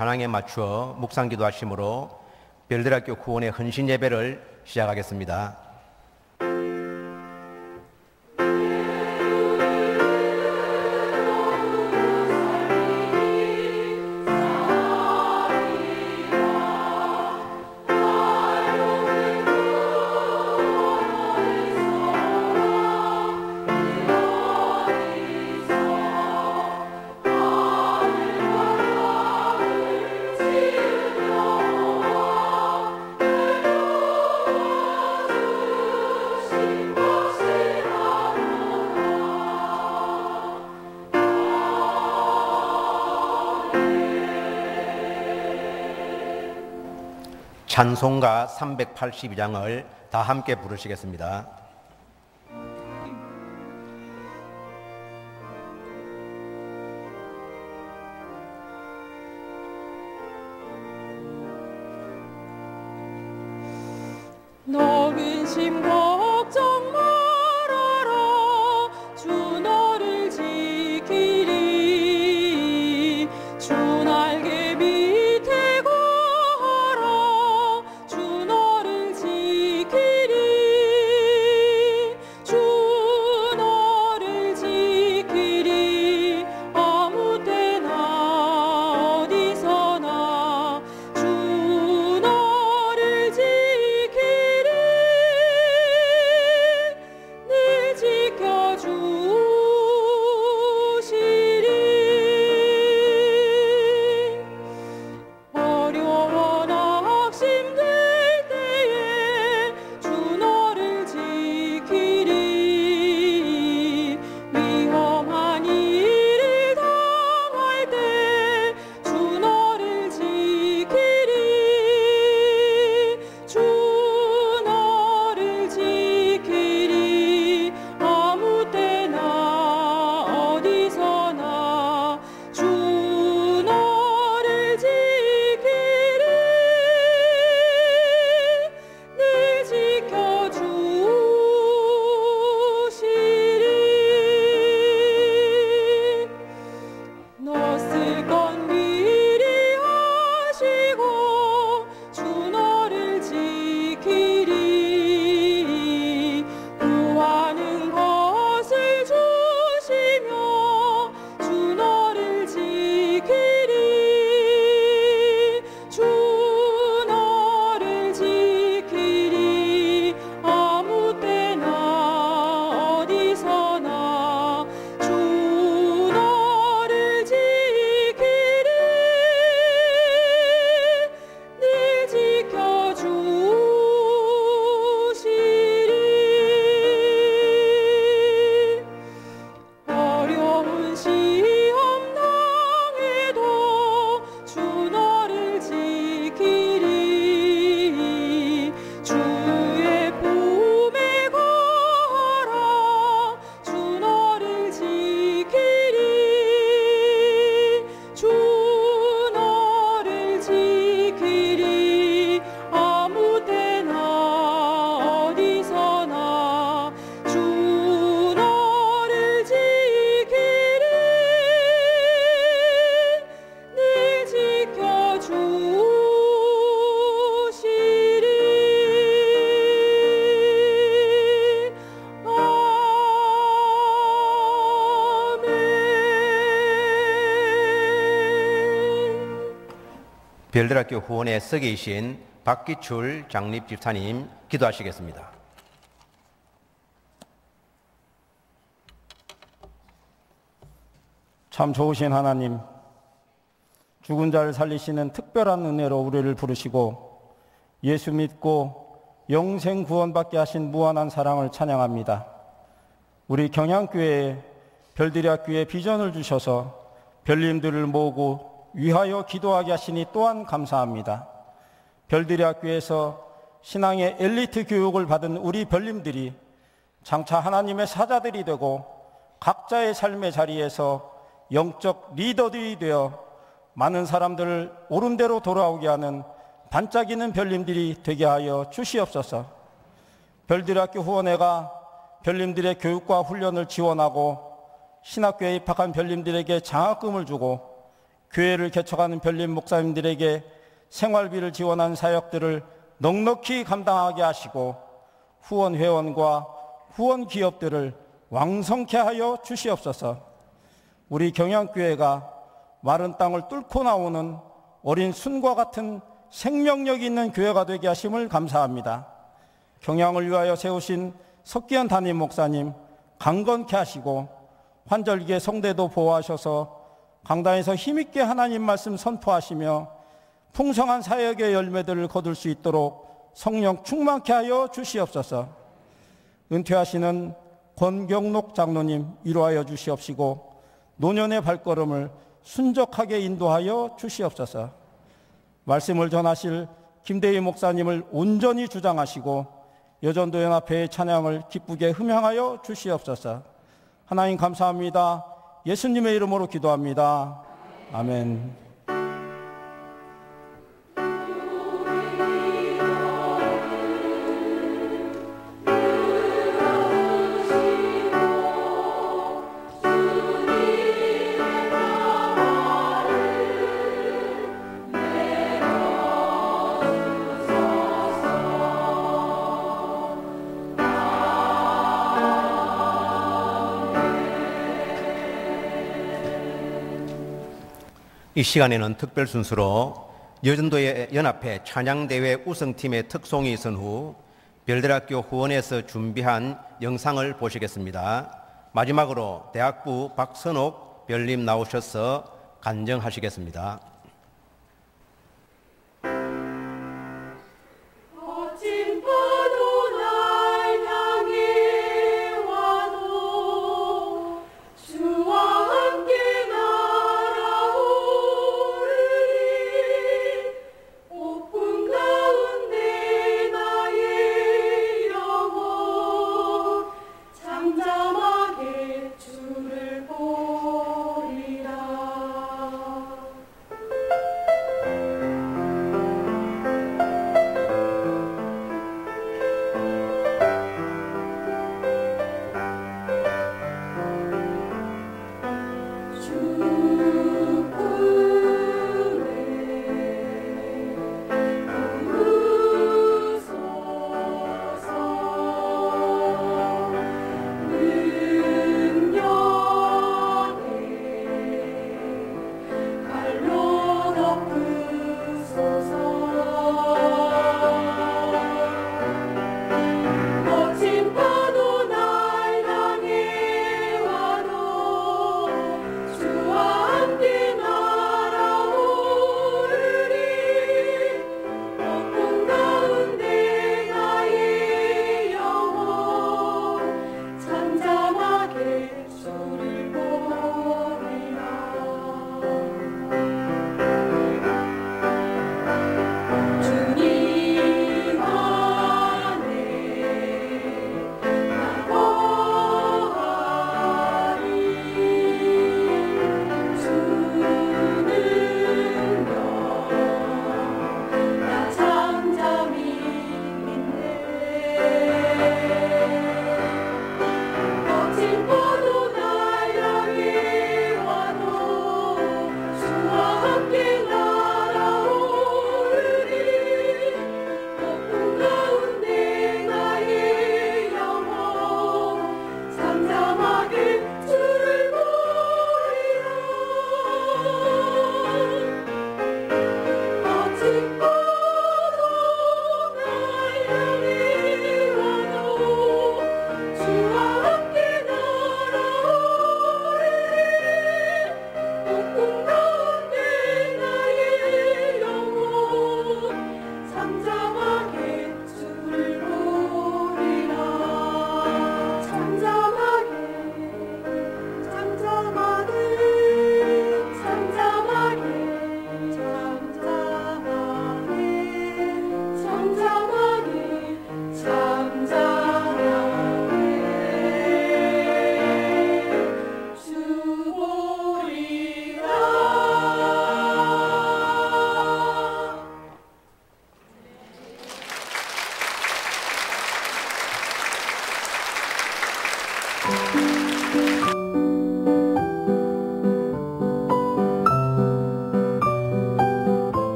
찬양에 맞추어 묵상기도 하심으로 별들학교 구원의 헌신 예배를 시작하겠습니다. 찬송가 382장을 다 함께 부르시겠습니다. 너 근심 걱정 말아라. 주 너를 지키리. 주 날개 밑에 거하라. 주 너를 지키리. 주 너를 지키리. 아무 때나 어디서나 주 너를 지키리. 늘 지켜주시리. 어려워 낙심될 때에 주 너를 지키리. 위험한 일을 당할 때 주 너를 지키리. 주 너를 지키리. 아무 때나 어디서나 주 너를 지키리. 늘 지켜주시리. 너 쓸 건 미리 하시고 주 너를 지키리. 구하는 것을 주시며 주 너를 지키리. 주 너를 지키리. 아무 때나 어디서나 주 너를 지키리. 늘 지켜주시리. 어려운 시험 당해도 주 너를 지키리. 주의 품에 거하라. 주 너를 지키리. 주 너를 지키리. 아무 때나 어디서나 주 너를 지키리. 늘 지켜주시리. 아멘. 별들학교 후원의 서계이신 박기출 장립 집사님 기도하시겠습니다. 참 좋으신 하나님, 죽은 자를 살리시는 특별한 은혜로 우리를 부르시고 예수 믿고 영생 구원받게 하신 무한한 사랑을 찬양합니다. 우리 경양교회에 별들의 학교에 비전을 주셔서 별님들을 모으고 위하여 기도하게 하시니 또한 감사합니다. 별들의 학교에서 신앙의 엘리트 교육을 받은 우리 별님들이 장차 하나님의 사자들이 되고 각자의 삶의 자리에서 영적 리더들이 되어 많은 사람들을 옳은 대로 돌아오게 하는 반짝이는 별님들이 되게 하여 주시옵소서. 별들의 학교 후원회가 별님들의 교육과 훈련을 지원하고 신학교에 입학한 별님들에게 장학금을 주고 교회를 개척하는 별림 목사님들에게 생활비를 지원한 사역들을 넉넉히 감당하게 하시고 후원 회원과 후원 기업들을 왕성케 하여 주시옵소서. 우리 경양교회가 마른 땅을 뚫고 나오는 어린 순과 같은 생명력 있는 교회가 되게 하심을 감사합니다. 경양을 위하여 세우신 석기현 담임 목사님 강건케 하시고 환절기에 성대도 보호하셔서 강단에서 힘있게 하나님 말씀 선포하시며 풍성한 사역의 열매들을 거둘 수 있도록 성령 충만케 하여 주시옵소서. 은퇴하시는 권경록 장로님 위로하여 주시옵시고 노년의 발걸음을 순적하게 인도하여 주시옵소서. 말씀을 전하실 김대희 목사님을 온전히 주장하시고 여전도연합회의 찬양을 기쁘게 흠양하여 주시옵소서. 하나님 감사합니다. 예수님의 이름으로 기도합니다. 아멘. 이 시간에는 특별 순서로 여전도의 연합회 찬양대회 우승팀의 특송이 있은 후 별들학교 후원에서 준비한 영상을 보시겠습니다. 마지막으로 대학부 박선옥 별님 나오셔서 간증하시겠습니다.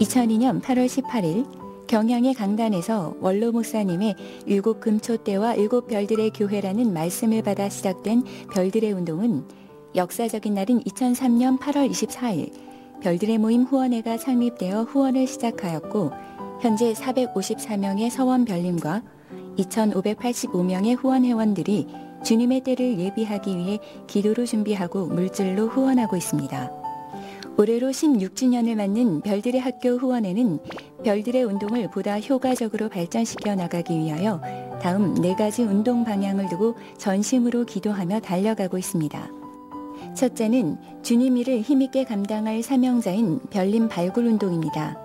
2002년 8월 18일 경양의 강단에서 원로 목사님의 7 금초대와 7 별들의 교회라는 말씀을 받아 시작된 별들의 운동은 역사적인 날인 2003년 8월 24일 별들의 모임 후원회가 창립되어 후원을 시작하였고 현재 454명의 서원 별님과 2,585명의 후원 회원들이 주님의 때를 예비하기 위해 기도로 준비하고 물질로 후원하고 있습니다. 올해로 16주년을 맞는 별들의 학교 후원회는 별들의 운동을 보다 효과적으로 발전시켜 나가기 위하여 다음 4가지 운동 방향을 두고 전심으로 기도하며 달려가고 있습니다. 첫째는 주님 일을 힘있게 감당할 사명자인 별님 발굴 운동입니다.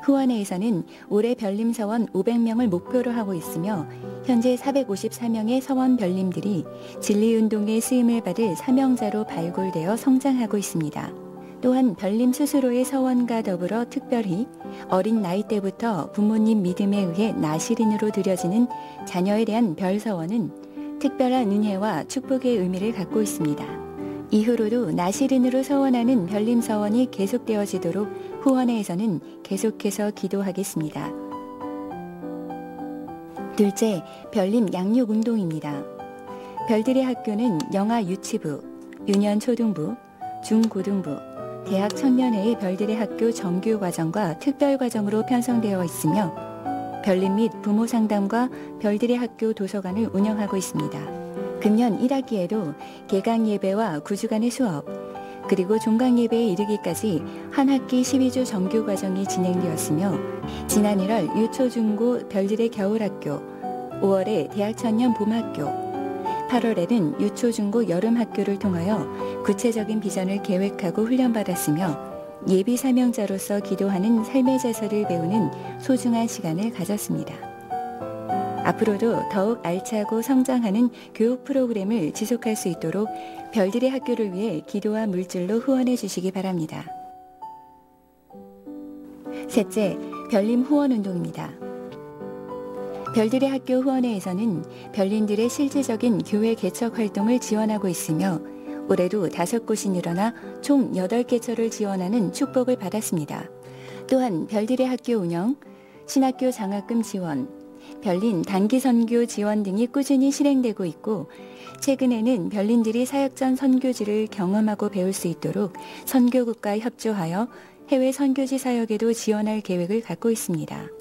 후원회에서는 올해 별님 서원 500명을 목표로 하고 있으며 현재 454명의 서원 별님들이 진리운동의 쓰임을 받을 사명자로 발굴되어 성장하고 있습니다. 또한 별님 스스로의 서원과 더불어 특별히 어린 나이 때부터 부모님 믿음에 의해 나시린으로 드려지는 자녀에 대한 별 서원은 특별한 은혜와 축복의 의미를 갖고 있습니다. 이후로도 나시린으로 서원하는 별님 서원이 계속되어지도록 후원회에서는 계속해서 기도하겠습니다. 둘째, 별님 양육 운동입니다. 별들의 학교는 영아 유치부, 유년 초등부, 중고등부, 대학 청년회의 별들의 학교 정규 과정과 특별 과정으로 편성되어 있으며 별님 및 부모 상담과 별들의 학교 도서관을 운영하고 있습니다. 금년 1학기에도 개강 예배와 9주간의 수업, 그리고 종강 예배에 이르기까지 한 학기 12주 정규 과정이 진행되었으며 지난 1월 유초중고 별들의 겨울학교, 5월에 대학 청년 봄학교, 8월에는 유초중고 여름학교를 통하여 구체적인 비전을 계획하고 훈련받았으며 예비 사명자로서 기도하는 삶의 제서를 배우는 소중한 시간을 가졌습니다. 앞으로도 더욱 알차고 성장하는 교육 프로그램을 지속할 수 있도록 별들의 학교를 위해 기도와 물질로 후원해 주시기 바랍니다. 셋째, 별님 후원운동입니다. 별들의 학교 후원회에서는 별님들의 실질적인 교회 개척 활동을 지원하고 있으며 올해도 5곳이 늘어나 총 8개처를 지원하는 축복을 받았습니다. 또한 별들의 학교 운영, 신학교 장학금 지원, 별님 단기 선교 지원 등이 꾸준히 실행되고 있고 최근에는 별님들이 사역전 선교지를 경험하고 배울 수 있도록 선교국과 협조하여 해외 선교지 사역에도 지원할 계획을 갖고 있습니다.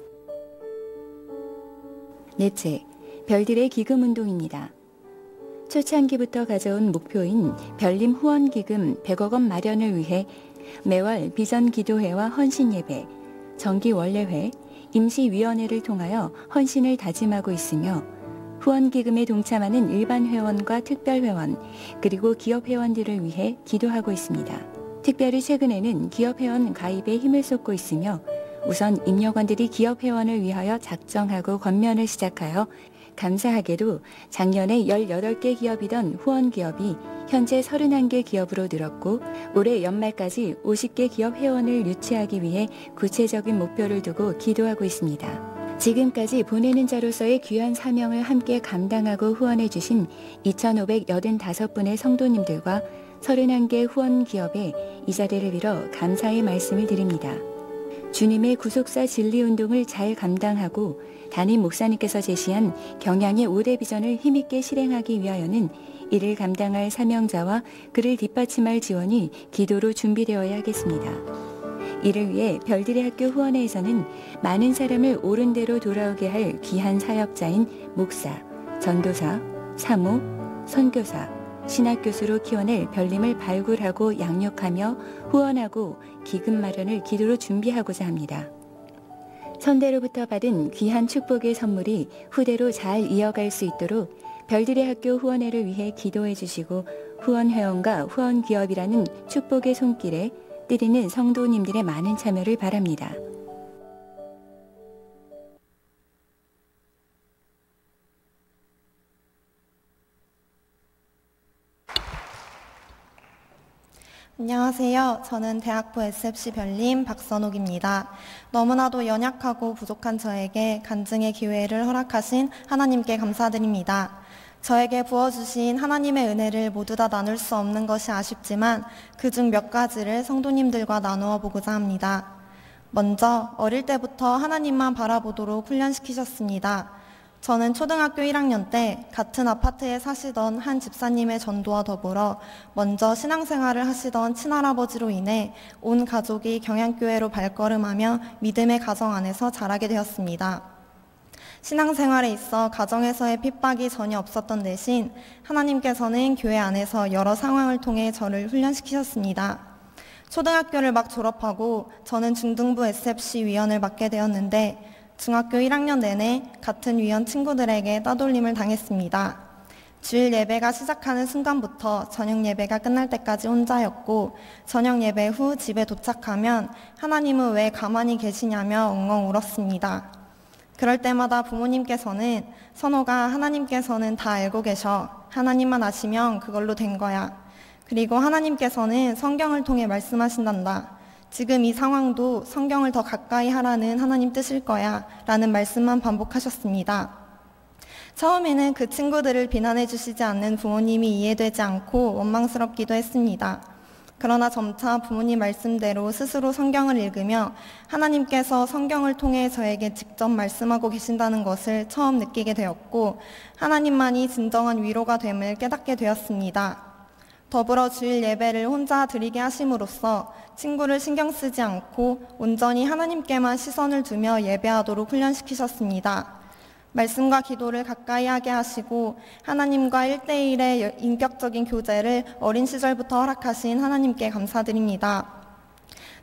넷째, 별들의 기금 운동입니다. 초창기부터 가져온 목표인 별님 후원기금 100억 원 마련을 위해 매월 비전 기도회와 헌신 예배, 정기 원례회, 임시위원회를 통하여 헌신을 다짐하고 있으며 후원기금에 동참하는 일반 회원과 특별회원, 그리고 기업회원들을 위해 기도하고 있습니다. 특별히 최근에는 기업회원 가입에 힘을 쏟고 있으며 우선 임력원들이 기업회원을 위하여 작정하고 권면을 시작하여 감사하게도 작년에 18개 기업이던 후원기업이 현재 31개 기업으로 늘었고 올해 연말까지 50개 기업 회원을 유치하기 위해 구체적인 목표를 두고 기도하고 있습니다. 지금까지 보내는 자로서의 귀한 사명을 함께 감당하고 후원해 주신 2,585분의 성도님들과 31개 후원 기업에 이 자리를 빌어 감사의 말씀을 드립니다. 주님의 구속사 진리운동을 잘 감당하고 담임 목사님께서 제시한 경양의 5대 비전을 힘있게 실행하기 위하여는 이를 감당할 사명자와 그를 뒷받침할 지원이 기도로 준비되어야 하겠습니다. 이를 위해 별들의 학교 후원회에서는 많은 사람을 옳은 대로 돌아오게 할 귀한 사역자인 목사, 전도사, 사모, 선교사, 신학교수로 키워낼 별님을 발굴하고 양육하며 후원하고 기금 마련을 기도로 준비하고자 합니다. 선대로부터 받은 귀한 축복의 선물이 후대로 잘 이어갈 수 있도록 별들의 학교 후원회를 위해 기도해 주시고 후원회원과 후원기업이라는 축복의 손길에 뜨리는 성도님들의 많은 참여를 바랍니다. 안녕하세요. 저는 대학부 SFC 별님 박선옥입니다. 너무나도 연약하고 부족한 저에게 간증의 기회를 허락하신 하나님께 감사드립니다. 저에게 부어주신 하나님의 은혜를 모두 다 나눌 수 없는 것이 아쉽지만 그중 몇 가지를 성도님들과 나누어 보고자 합니다. 먼저 어릴 때부터 하나님만 바라보도록 훈련시키셨습니다. 저는 초등학교 1학년 때 같은 아파트에 사시던 한 집사님의 전도와 더불어 먼저 신앙생활을 하시던 친할아버지로 인해 온 가족이 경양교회로 발걸음하며 믿음의 가정 안에서 자라게 되었습니다. 신앙생활에 있어 가정에서의 핍박이 전혀 없었던 대신 하나님께서는 교회 안에서 여러 상황을 통해 저를 훈련시키셨습니다. 초등학교를 막 졸업하고 저는 중등부 SFC 위원을 맡게 되었는데 중학교 1학년 내내 같은 위원 친구들에게 따돌림을 당했습니다. 주일 예배가 시작하는 순간부터 저녁 예배가 끝날 때까지 혼자였고 저녁 예배 후 집에 도착하면 하나님은 왜 가만히 계시냐며 엉엉 울었습니다. 그럴 때마다 부모님께서는 선호가 하나님께서는 다 알고 계셔. 하나님만 아시면 그걸로 된 거야. 그리고 하나님께서는 성경을 통해 말씀하신단다. 지금 이 상황도 성경을 더 가까이 하라는 하나님 뜻일 거야 라는 말씀만 반복하셨습니다. 처음에는 그 친구들을 비난해 주시지 않는 부모님이 이해되지 않고 원망스럽기도 했습니다. 그러나 점차 부모님 말씀대로 스스로 성경을 읽으며 하나님께서 성경을 통해 저에게 직접 말씀하고 계신다는 것을 처음 느끼게 되었고 하나님만이 진정한 위로가 됨을 깨닫게 되었습니다. 더불어 주일 예배를 혼자 드리게 하심으로써 친구를 신경 쓰지 않고 온전히 하나님께만 시선을 두며 예배하도록 훈련시키셨습니다. 말씀과 기도를 가까이 하게 하시고 하나님과 1대1의 인격적인 교제를 어린 시절부터 허락하신 하나님께 감사드립니다.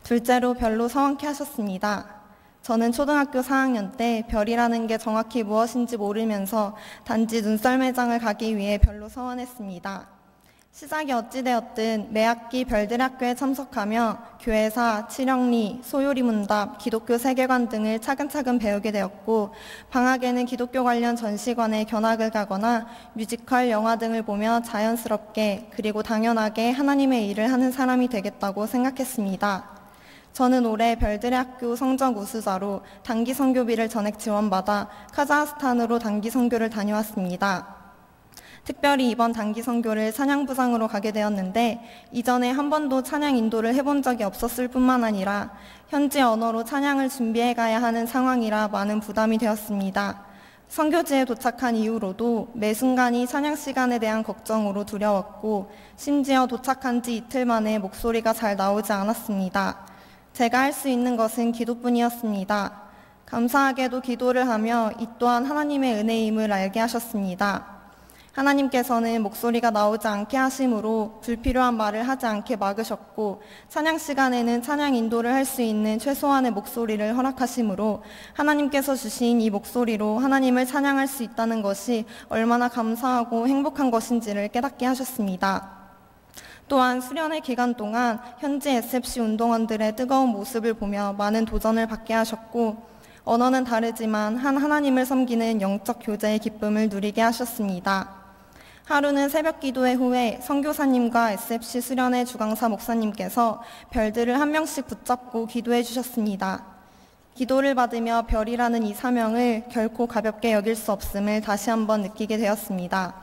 둘째로 별로 서원케 하셨습니다. 저는 초등학교 4학년 때 별이라는 게 정확히 무엇인지 모르면서 단지 눈썰매장을 가기 위해 별로 서원했습니다. 시작이 어찌되었든 매학기 별들 학교에 참석하며 교회사, 칠영리, 소요리 문답, 기독교 세계관 등을 차근차근 배우게 되었고 방학에는 기독교 관련 전시관에 견학을 가거나 뮤지컬, 영화 등을 보며 자연스럽게 그리고 당연하게 하나님의 일을 하는 사람이 되겠다고 생각했습니다. 저는 올해 별들의 학교 성적 우수자로 단기 선교비를 전액 지원받아 카자흐스탄으로 단기 선교를 다녀왔습니다. 특별히 이번 단기 선교를 찬양부장으로 가게 되었는데 이전에 한 번도 찬양 인도를 해본 적이 없었을 뿐만 아니라 현지 언어로 찬양을 준비해 가야 하는 상황이라 많은 부담이 되었습니다. 선교지에 도착한 이후로도 매 순간이 찬양 시간에 대한 걱정으로 두려웠고 심지어 도착한 지 이틀 만에 목소리가 잘 나오지 않았습니다. 제가 할 수 있는 것은 기도뿐이었습니다. 감사하게도 기도를 하며 이 또한 하나님의 은혜임을 알게 하셨습니다. 하나님께서는 목소리가 나오지 않게 하심으로 불필요한 말을 하지 않게 막으셨고 찬양 시간에는 찬양 인도를 할 수 있는 최소한의 목소리를 허락하심으로 하나님께서 주신 이 목소리로 하나님을 찬양할 수 있다는 것이 얼마나 감사하고 행복한 것인지를 깨닫게 하셨습니다. 또한 수련회 기간 동안 현지 SFC 운동원들의 뜨거운 모습을 보며 많은 도전을 받게 하셨고 언어는 다르지만 한 하나님을 섬기는 영적 교제의 기쁨을 누리게 하셨습니다. 하루는 새벽 기도회 후에 선교사님과 SFC 수련회 주강사 목사님께서 별들을 한 명씩 붙잡고 기도해 주셨습니다. 기도를 받으며 별이라는 이 사명을 결코 가볍게 여길 수 없음을 다시 한번 느끼게 되었습니다.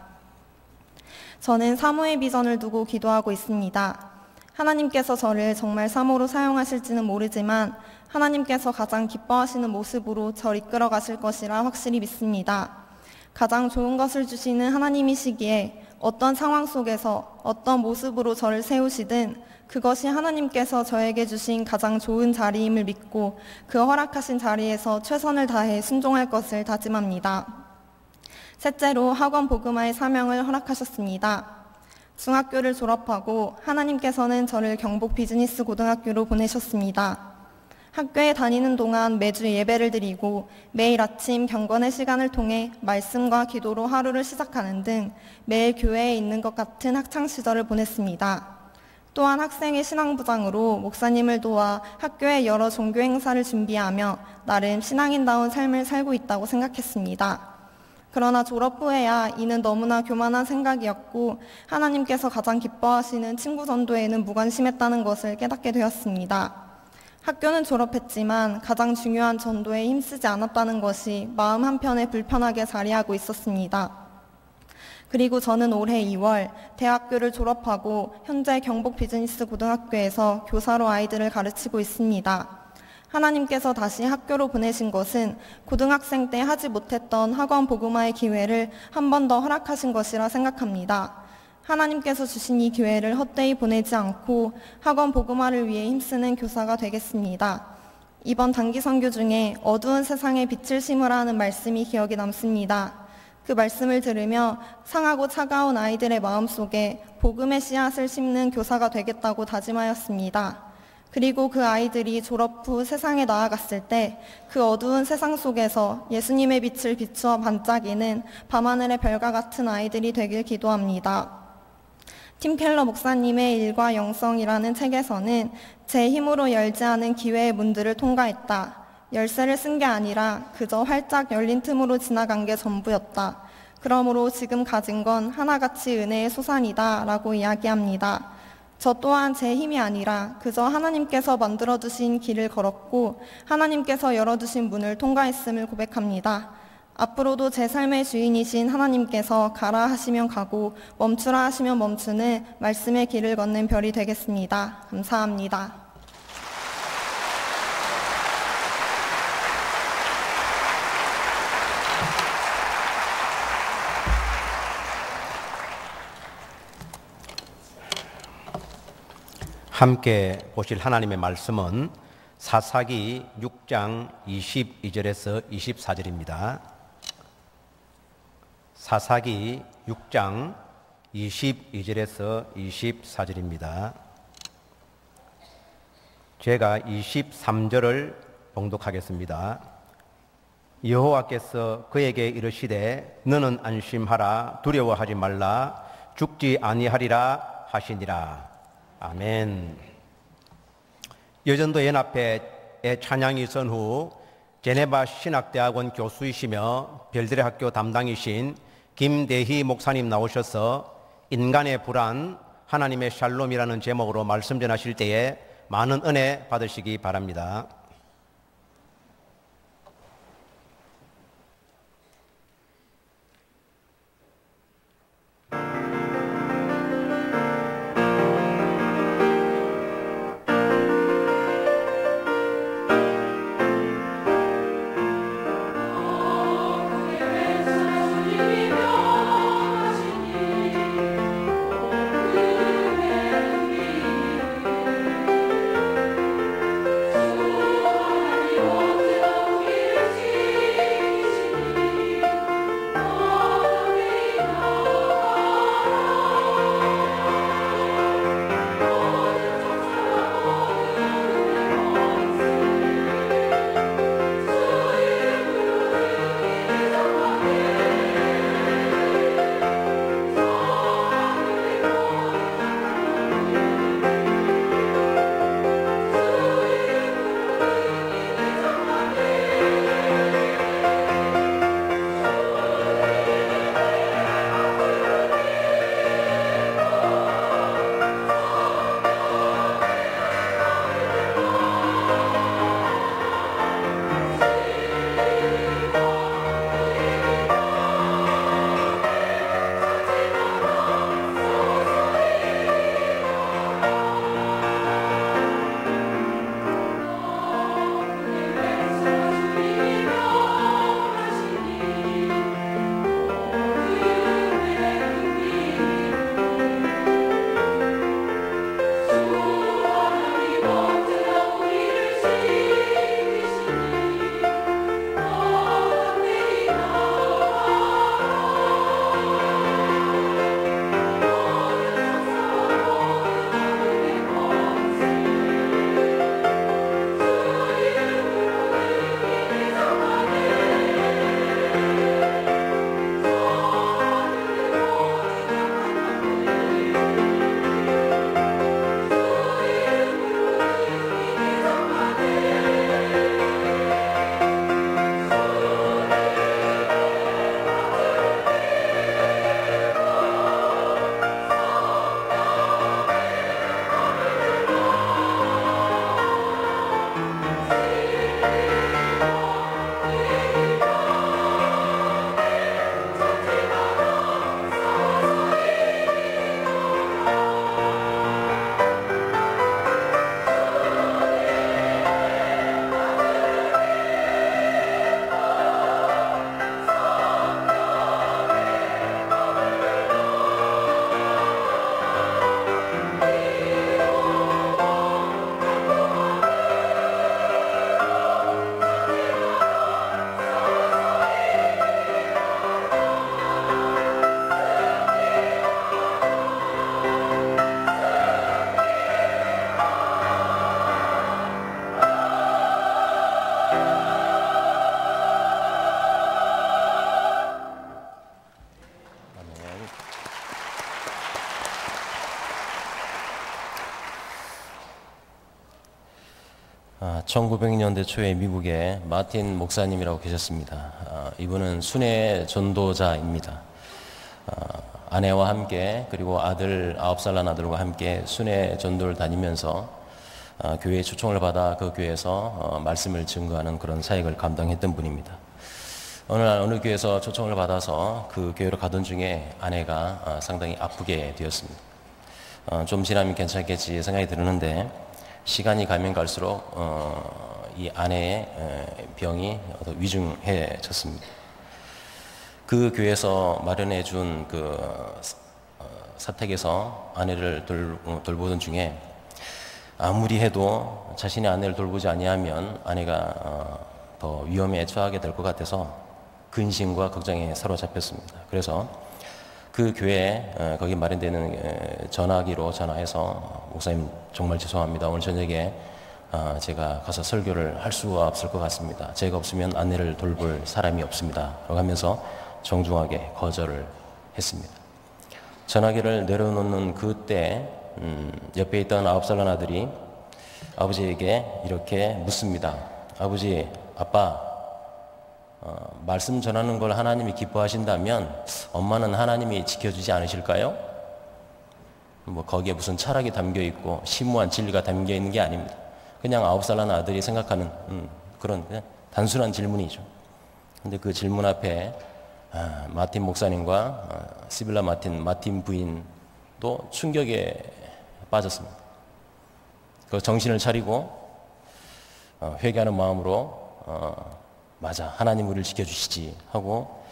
저는 사모의 비전을 두고 기도하고 있습니다. 하나님께서 저를 정말 사모로 사용하실지는 모르지만 하나님께서 가장 기뻐하시는 모습으로 저를 이끌어 가실 것이라 확실히 믿습니다. 가장 좋은 것을 주시는 하나님이시기에 어떤 상황 속에서 어떤 모습으로 저를 세우시든 그것이 하나님께서 저에게 주신 가장 좋은 자리임을 믿고 그 허락하신 자리에서 최선을 다해 순종할 것을 다짐합니다. 셋째로 학원 복음화의 사명을 허락하셨습니다. 중학교를 졸업하고 하나님께서는 저를 경북 비즈니스 고등학교로 보내셨습니다. 학교에 다니는 동안 매주 예배를 드리고 매일 아침 경건의 시간을 통해 말씀과 기도로 하루를 시작하는 등 매일 교회에 있는 것 같은 학창시절을 보냈습니다. 또한 학생의 신앙부장으로 목사님을 도와 학교의 여러 종교 행사를 준비하며 나름 신앙인다운 삶을 살고 있다고 생각했습니다. 그러나 졸업 후에야 이는 너무나 교만한 생각이었고 하나님께서 가장 기뻐하시는 친구 전도에는 무관심했다는 것을 깨닫게 되었습니다. 학교는 졸업했지만 가장 중요한 전도에 힘쓰지 않았다는 것이 마음 한편에 불편하게 자리하고 있었습니다. 그리고 저는 올해 2월 대학교를 졸업하고 현재 경북 비즈니스 고등학교에서 교사로 아이들을 가르치고 있습니다. 하나님께서 다시 학교로 보내신 것은 고등학생 때 하지 못했던 학원 복음화의 기회를 한 번 더 허락하신 것이라 생각합니다. 하나님께서 주신 이 기회를 헛되이 보내지 않고 학원 복음화를 위해 힘쓰는 교사가 되겠습니다. 이번 단기 선교 중에 어두운 세상에 빛을 심으라 하는 말씀이 기억에 남습니다. 그 말씀을 들으며 상하고 차가운 아이들의 마음속에 복음의 씨앗을 심는 교사가 되겠다고 다짐하였습니다. 그리고 그 아이들이 졸업 후 세상에 나아갔을 때 그 어두운 세상 속에서 예수님의 빛을 비추어 반짝이는 밤하늘의 별과 같은 아이들이 되길 기도합니다. 팀 켈러 목사님의 일과 영성이라는 책에서는 제 힘으로 열지 않은 기회의 문들을 통과했다. 열쇠를 쓴 게 아니라 그저 활짝 열린 틈으로 지나간 게 전부였다. 그러므로 지금 가진 건 하나같이 은혜의 소산이다 라고 이야기합니다. 저 또한 제 힘이 아니라 그저 하나님께서 만들어주신 길을 걸었고 하나님께서 열어주신 문을 통과했음을 고백합니다. 앞으로도 제 삶의 주인이신 하나님께서 가라 하시면 가고 멈추라 하시면 멈추는 말씀의 길을 걷는 별이 되겠습니다. 감사합니다. 함께 보실 하나님의 말씀은 사사기 6장 22절에서 24절입니다. 사사기 6장 22절에서 24절입니다. 제가 23절을 봉독하겠습니다. 여호와께서 그에게 이르시되 너는 안심하라 두려워하지 말라 죽지 아니하리라 하시니라. 아멘. 여전도 연합회의 찬양이 선 후 제네바 신학대학원 교수이시며 별들의 학교 담당이신 김대희 목사님 나오셔서 인간의 불안, 하나님의 샬롬이라는 제목으로 말씀 전하실 때에 많은 은혜 받으시기 바랍니다. 주 1900년대 초에 미국에 마틴 목사님이라고 계셨습니다. 이분은 순회 전도자입니다. 아내와 함께 그리고 아들 9살 난 아들과 함께 순회 전도를 다니면서 교회에 초청을 받아 그 교회에서 말씀을 증거하는 그런 사역을 감당했던 분입니다. 어느 날 어느 교회에서 초청을 받아서 그 교회로 가던 중에 아내가 상당히 아프게 되었습니다. 좀 지나면 괜찮겠지 생각이 드는데 시간이 가면 갈수록 이 아내의 병이 위중해졌습니다. 그 교회에서 마련해 준 그 사택에서 아내를 돌보던 중에 아무리 해도 자신의 아내를 돌보지 아니하면 아내가 더 위험에 처하게 될 것 같아서 근심과 걱정에 사로잡혔습니다. 그래서 그 교회에 거기 마련되는 전화기로 전화해서 목사님 정말 죄송합니다. 오늘 저녁에 제가 가서 설교를 할 수가 없을 것 같습니다. 제가 없으면 아내를 돌볼 사람이 없습니다. 라고 하면서 정중하게 거절을 했습니다. 전화기를 내려놓는 그때 옆에 있던 9살 난 아들이 아버지에게 이렇게 묻습니다. 아버지, 아빠, 말씀 전하는 걸 하나님이 기뻐하신다면 엄마는 하나님이 지켜주지 않으실까요? 뭐 거기에 무슨 철학이 담겨 있고 심오한 진리가 담겨 있는 게 아닙니다. 그냥 9살 난 아들이 생각하는 그런 그냥 단순한 질문이죠. 근데 그 질문 앞에 마틴 목사님과 시빌라 마틴 부인도 충격에 빠졌습니다. 그 정신을 차리고 회개하는 마음으로 맞아, 하나님 우리를 지켜주시지 하고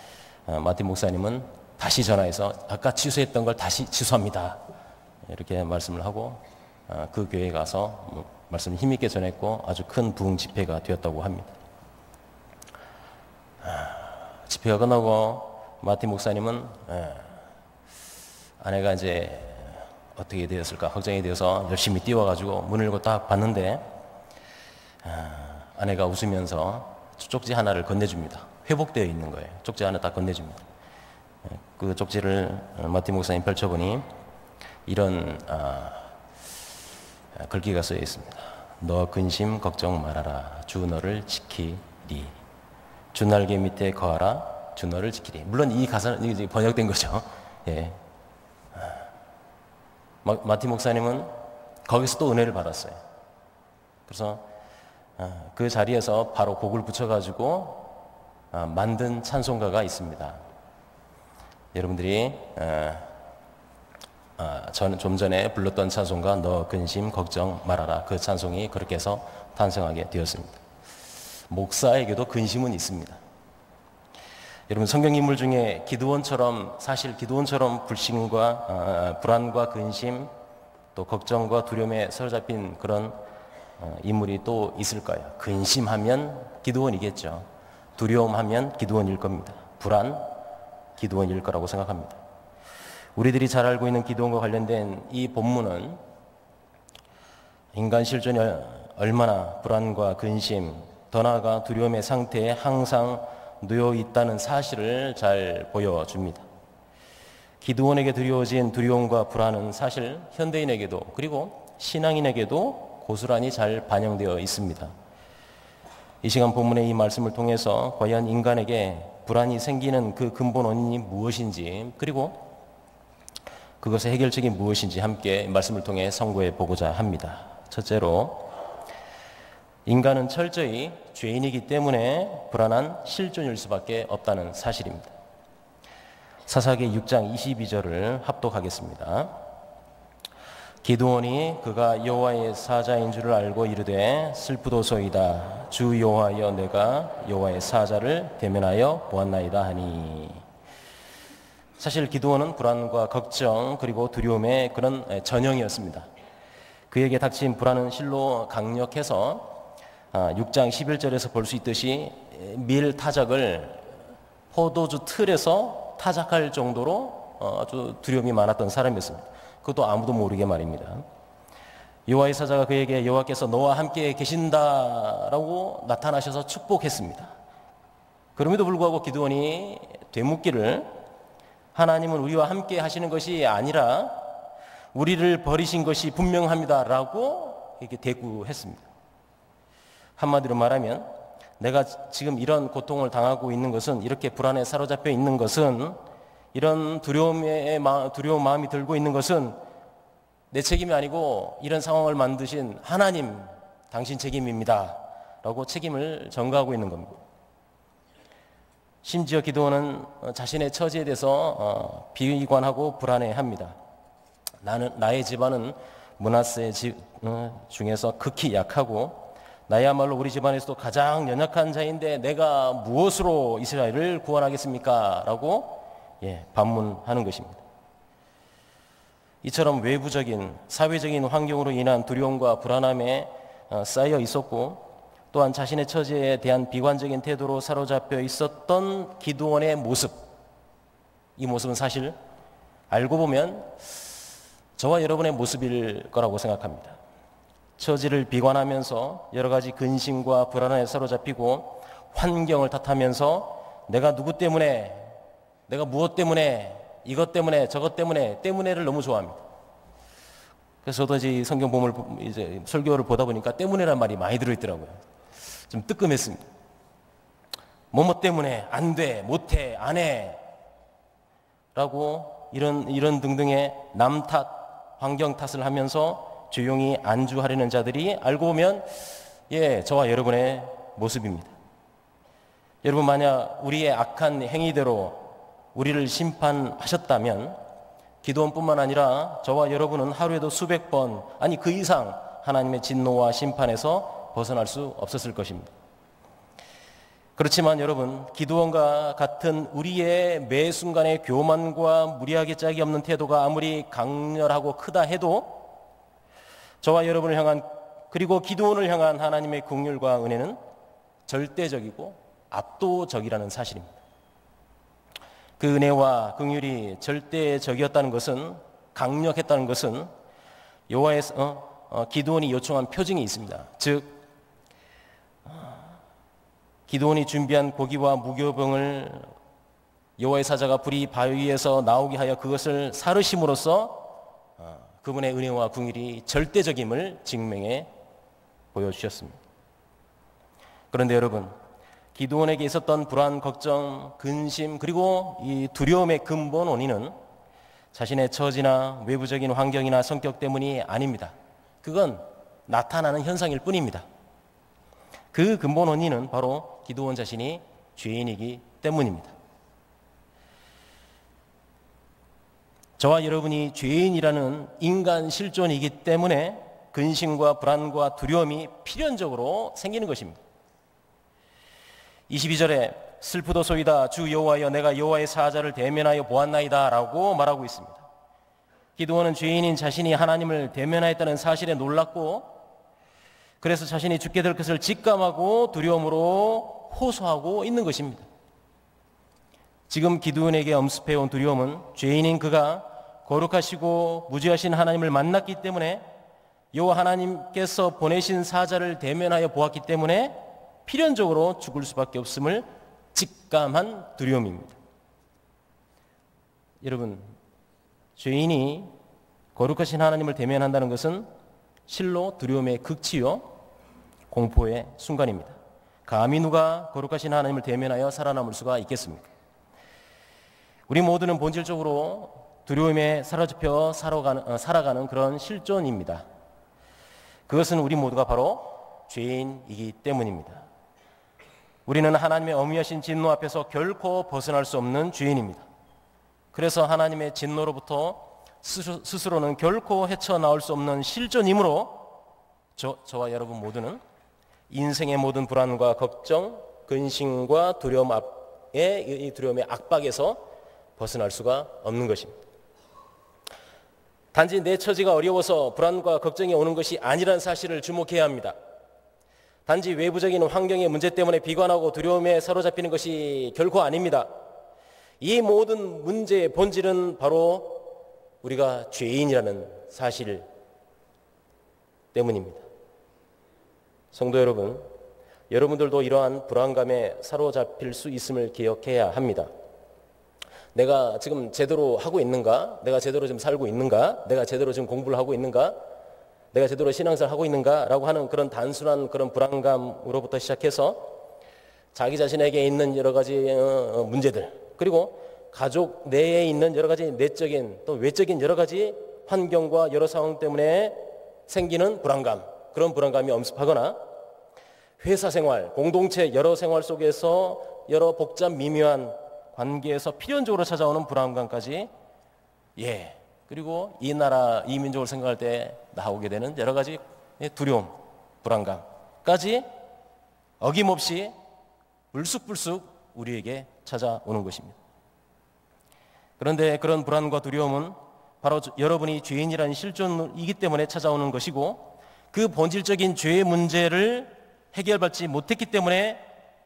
마틴 목사님은 다시 전화해서 아까 취소했던 걸 다시 취소합니다. 이렇게 말씀을 하고 그 교회에 가서 말씀을 힘있게 전했고 아주 큰 부흥 집회가 되었다고 합니다. 집회가 끝나고 마틴 목사님은 아내가 이제 어떻게 되었을까 걱정이 되어서 열심히 뛰어가지고 문을 열고 딱 봤는데 아내가 웃으면서 쪽지 하나를 건네줍니다. 회복되어 있는 거예요. 쪽지 하나 딱 건네줍니다. 그 쪽지를 마틴 목사님 펼쳐보니 이런 글귀가 쓰여 있습니다. 너 근심 걱정 말아라. 주 너를 지키리. 주 날개 밑에 거하라. 주 너를 지키리. 물론 이 가사는 이제 번역된 거죠. 예. 마틴 목사님은 거기서 또 은혜를 받았어요. 그래서 그 자리에서 바로 곡을 붙여가지고 만든 찬송가가 있습니다. 여러분들이 저는 좀 전에 불렀던 찬송가 너 근심 걱정 말아라. 그 찬송이 그렇게 해서 탄생하게 되었습니다. 목사에게도 근심은 있습니다. 여러분 성경 인물 중에 기드온처럼 사실 기드온처럼 불신과 불안과 근심 또 걱정과 두려움에 사로잡힌 그런 인물이 또 있을까요? 근심하면 기드온이겠죠. 두려움하면 기드온일 겁니다. 불안, 기드온일 거라고 생각합니다. 우리들이 잘 알고 있는 기드온과 관련된 이 본문은 인간 실존이 얼마나 불안과 근심, 더 나아가 두려움의 상태에 항상 놓여 있다는 사실을 잘 보여줍니다. 기드온에게 드리워진 두려움과 불안은 사실 현대인에게도 그리고 신앙인에게도 고스란히 잘 반영되어 있습니다. 이 시간 본문의 이 말씀을 통해서 과연 인간에게 불안이 생기는 그 근본 원인이 무엇인지 그리고 그것의 해결책이 무엇인지 함께 말씀을 통해 선고해 보고자 합니다. 첫째로 인간은 철저히 죄인이기 때문에 불안한 실존일 수밖에 없다는 사실입니다. 사사기 6장 22절을 합독하겠습니다. 기드온이 그가 여호와의 사자인 줄을 알고 이르되 슬프도소이다. 주 여호와여 내가 여호와의 사자를 대면하여 보았나이다 하니. 사실 기드온은 불안과 걱정 그리고 두려움의 그런 전형이었습니다. 그에게 닥친 불안은 실로 강력해서 6장 11절에서 볼 수 있듯이 밀 타작을 포도주 틀에서 타작할 정도로 아주 두려움이 많았던 사람이었습니다. 그것도 아무도 모르게 말입니다. 여호와의 사자가 그에게 여호와께서 너와 함께 계신다라고 나타나셔서 축복했습니다. 그럼에도 불구하고 기드온이 되묻기를 하나님은 우리와 함께 하시는 것이 아니라 우리를 버리신 것이 분명합니다라고 이렇게 대꾸했습니다. 한마디로 말하면 내가 지금 이런 고통을 당하고 있는 것은, 이렇게 불안에 사로잡혀 있는 것은, 이런 두려운 마음이 들고 있는 것은 내 책임이 아니고 이런 상황을 만드신 하나님, 당신 책임입니다 라고 책임을 전가하고 있는 겁니다. 심지어 기드온은 자신의 처지에 대해서 비관하고 불안해합니다. 나의 집안은 므낫세 중에서 극히 약하고 나야말로 우리 집안에서도 가장 연약한 자인데 내가 무엇으로 이스라엘을 구원하겠습니까? 라고 반문하는 것입니다. 이처럼 외부적인 사회적인 환경으로 인한 두려움과 불안함에 쌓여 있었고, 또한 자신의 처지에 대한 비관적인 태도로 사로잡혀 있었던 기드온의 모습, 이 모습은 사실 알고 보면 저와 여러분의 모습일 거라고 생각합니다. 처지를 비관하면서 여러 가지 근심과 불안에 사로잡히고 환경을 탓하면서 내가 누구 때문에, 내가 무엇 때문에, 이것 때문에, 저것 때문에를 너무 좋아합니다. 그래서 저도 이제 성경 본문을 이제 설교를 보다 보니까 때문에란 말이 많이 들어있더라고요. 좀 뜨끔했습니다. 뭐뭐 때문에 안 돼, 못해, 안 해 라고 이런 등등의 남 탓, 환경 탓을 하면서 조용히 안주하려는 자들이 알고 보면 저와 여러분의 모습입니다. 여러분, 만약 우리의 악한 행위대로 우리를 심판하셨다면 기드온뿐만 아니라 저와 여러분은 하루에도 수백 번, 아니 그 이상 하나님의 진노와 심판에서 벗어날 수 없었을 것입니다. 그렇지만 여러분, 기드온과 같은 우리의 매 순간의 교만과 무리하게 짝이 없는 태도가 아무리 강렬하고 크다 해도 저와 여러분을 향한, 그리고 기드온을 향한 하나님의 긍휼과 은혜는 절대적이고 압도적이라는 사실입니다. 그 은혜와 긍휼이 절대적이었다는 것은, 강력했다는 것은 여호와의 기드온이 요청한 표징이 있습니다. 즉 기드온이 준비한 고기와 무교병을 여호와의 사자가 불이 바위 위에서 나오게 하여 그것을 사르심으로써 그분의 은혜와 긍휼이 절대적임을 증명해 보여주셨습니다. 그런데 여러분, 기드온에게 있었던 불안, 걱정, 근심, 그리고 이 두려움의 근본 원인은 자신의 처지나 외부적인 환경이나 성격 때문이 아닙니다. 그건 나타나는 현상일 뿐입니다. 그 근본 원인은 바로 기드온 자신이 죄인이기 때문입니다. 저와 여러분이 죄인이라는 인간 실존이기 때문에 근심과 불안과 두려움이 필연적으로 생기는 것입니다. 22절에 슬프도소이다 주 여호와여 내가 여호와의 사자를 대면하여 보았나이다 라고 말하고 있습니다. 기드온은 죄인인 자신이 하나님을 대면하였다는 사실에 놀랐고, 그래서 자신이 죽게 될 것을 직감하고 두려움으로 호소하고 있는 것입니다. 지금 기드온에게 엄습해온 두려움은 죄인인 그가 거룩하시고 무지하신 하나님을 만났기 때문에, 여호와 하나님께서 보내신 사자를 대면하여 보았기 때문에 필연적으로 죽을 수밖에 없음을 직감한 두려움입니다. 여러분, 죄인이 거룩하신 하나님을 대면한다는 것은 실로 두려움의 극치요 공포의 순간입니다. 감히 누가 거룩하신 하나님을 대면하여 살아남을 수가 있겠습니까? 우리 모두는 본질적으로 두려움에 사로잡혀 살아가는 그런 실존입니다. 그것은 우리 모두가 바로 죄인이기 때문입니다. 우리는 하나님의 어미하신 진노 앞에서 결코 벗어날 수 없는 죄인입니다. 그래서 하나님의 진노로부터 스스로는 결코 헤쳐나올 수 없는 실존이므로 저와 여러분 모두는 인생의 모든 불안과 걱정, 근심과 이 두려움의 압박에서 벗어날 수가 없는 것입니다. 단지 내 처지가 어려워서 불안과 걱정이 오는 것이 아니라는 사실을 주목해야 합니다. 단지 외부적인 환경의 문제 때문에 비관하고 두려움에 사로잡히는 것이 결코 아닙니다. 이 모든 문제의 본질은 바로 우리가 죄인이라는 사실 때문입니다. 성도 여러분, 여러분들도 이러한 불안감에 사로잡힐 수 있음을 기억해야 합니다. 내가 지금 제대로 하고 있는가? 내가 제대로 지금 살고 있는가? 내가 제대로 지금 공부를 하고 있는가? 내가 제대로 신앙생활을 하고 있는가라고 하는 그런 단순한 그런 불안감으로부터 시작해서 자기 자신에게 있는 여러 가지 문제들, 그리고 가족 내에 있는 여러 가지 내적인 또 외적인 여러 가지 환경과 여러 상황 때문에 생기는 불안감, 그런 불안감이 엄습하거나 회사 생활, 공동체 여러 생활 속에서 여러 복잡 미묘한 관계에서 필연적으로 찾아오는 불안감까지, 그리고 이 나라, 이 민족을 생각할 때 나오게 되는 여러 가지 두려움, 불안감까지 어김없이 불쑥불쑥 우리에게 찾아오는 것입니다. 그런데 그런 불안과 두려움은 바로 여러분이 죄인이라는 실존이기 때문에 찾아오는 것이고, 그 본질적인 죄의 문제를 해결받지 못했기 때문에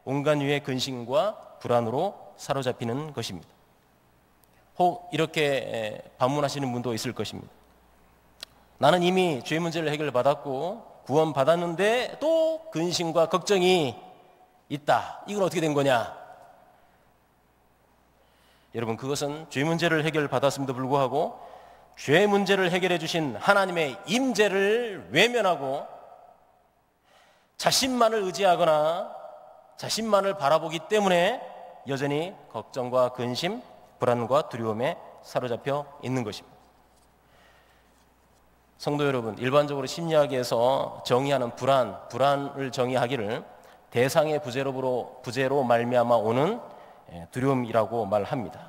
온갖 유의 근심과 불안으로 사로잡히는 것입니다. 혹 이렇게 반문하시는 분도 있을 것입니다. 나는 이미 죄 문제를 해결받았고 구원받았는데 또 근심과 걱정이 있다. 이건 어떻게 된 거냐? 여러분, 그것은 죄 문제를 해결받았음에도 불구하고 죄 문제를 해결해 주신 하나님의 임재를 외면하고 자신만을 의지하거나 자신만을 바라보기 때문에 여전히 걱정과 근심, 불안과 두려움에 사로잡혀 있는 것입니다. 성도 여러분, 일반적으로 심리학에서 정의하는 불안을 정의하기를 대상의 부재로 말미암아 오는 두려움이라고 말합니다.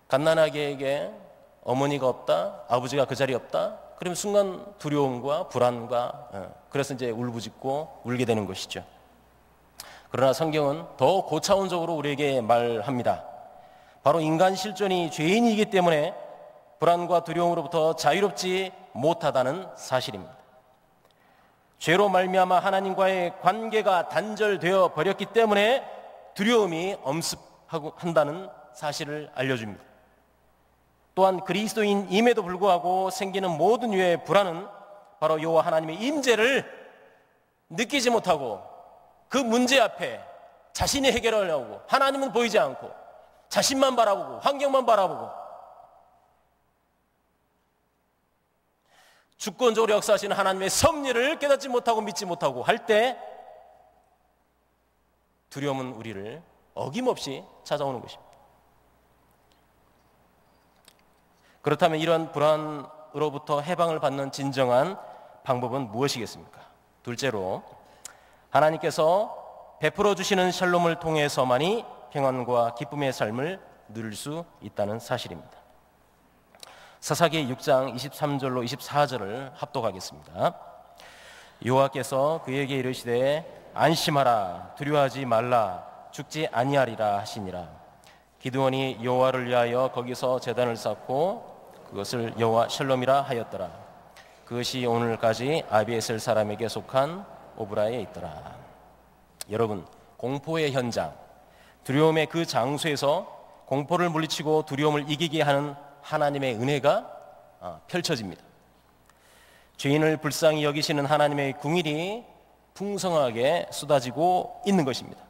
갓난아기에게 어머니가 없다, 아버지가 그 자리에 없다, 그러면 순간 두려움과 불안과 그래서 이제 울부짖고 울게 되는 것이죠. 그러나 성경은 더 고차원적으로 우리에게 말합니다. 바로 인간 실존이 죄인이기 때문에 불안과 두려움으로부터 자유롭지 못하다는 사실입니다. 죄로 말미암아 하나님과의 관계가 단절되어 버렸기 때문에 두려움이 엄습한다는 사실을 알려줍니다. 또한 그리스도인임에도 불구하고 생기는 모든 유의 불안은 바로 여호와 하나님의 임재를 느끼지 못하고 그 문제 앞에 자신이 해결하려고 하나님은 보이지 않고 자신만 바라보고 환경만 바라보고 주권적으로 역사하시는 하나님의 섭리를 깨닫지 못하고 믿지 못하고 할 때 두려움은 우리를 어김없이 찾아오는 것입니다. 그렇다면 이러한 불안으로부터 해방을 받는 진정한 방법은 무엇이겠습니까? 둘째로, 하나님께서 베풀어 주시는 샬롬을 통해서만이 평안과 기쁨의 삶을 누릴 수 있다는 사실입니다. 사사기 6장 23절로 24절을 합독하겠습니다. 여호와께서 그에게 이르시되 안심하라, 두려워하지 말라, 죽지 아니하리라 하시니라. 기드온이 여호와를 위하여 거기서 제단을 쌓고 그것을 여호와 샬롬이라 하였더라. 그것이 오늘까지 아비에셀 사람에게 속한 오브라에 있더라. 여러분, 공포의 현장, 두려움의 그 장소에서 공포를 물리치고 두려움을 이기게 하는 하나님의 은혜가 펼쳐집니다. 죄인을 불쌍히 여기시는 하나님의 긍휼이 풍성하게 쏟아지고 있는 것입니다.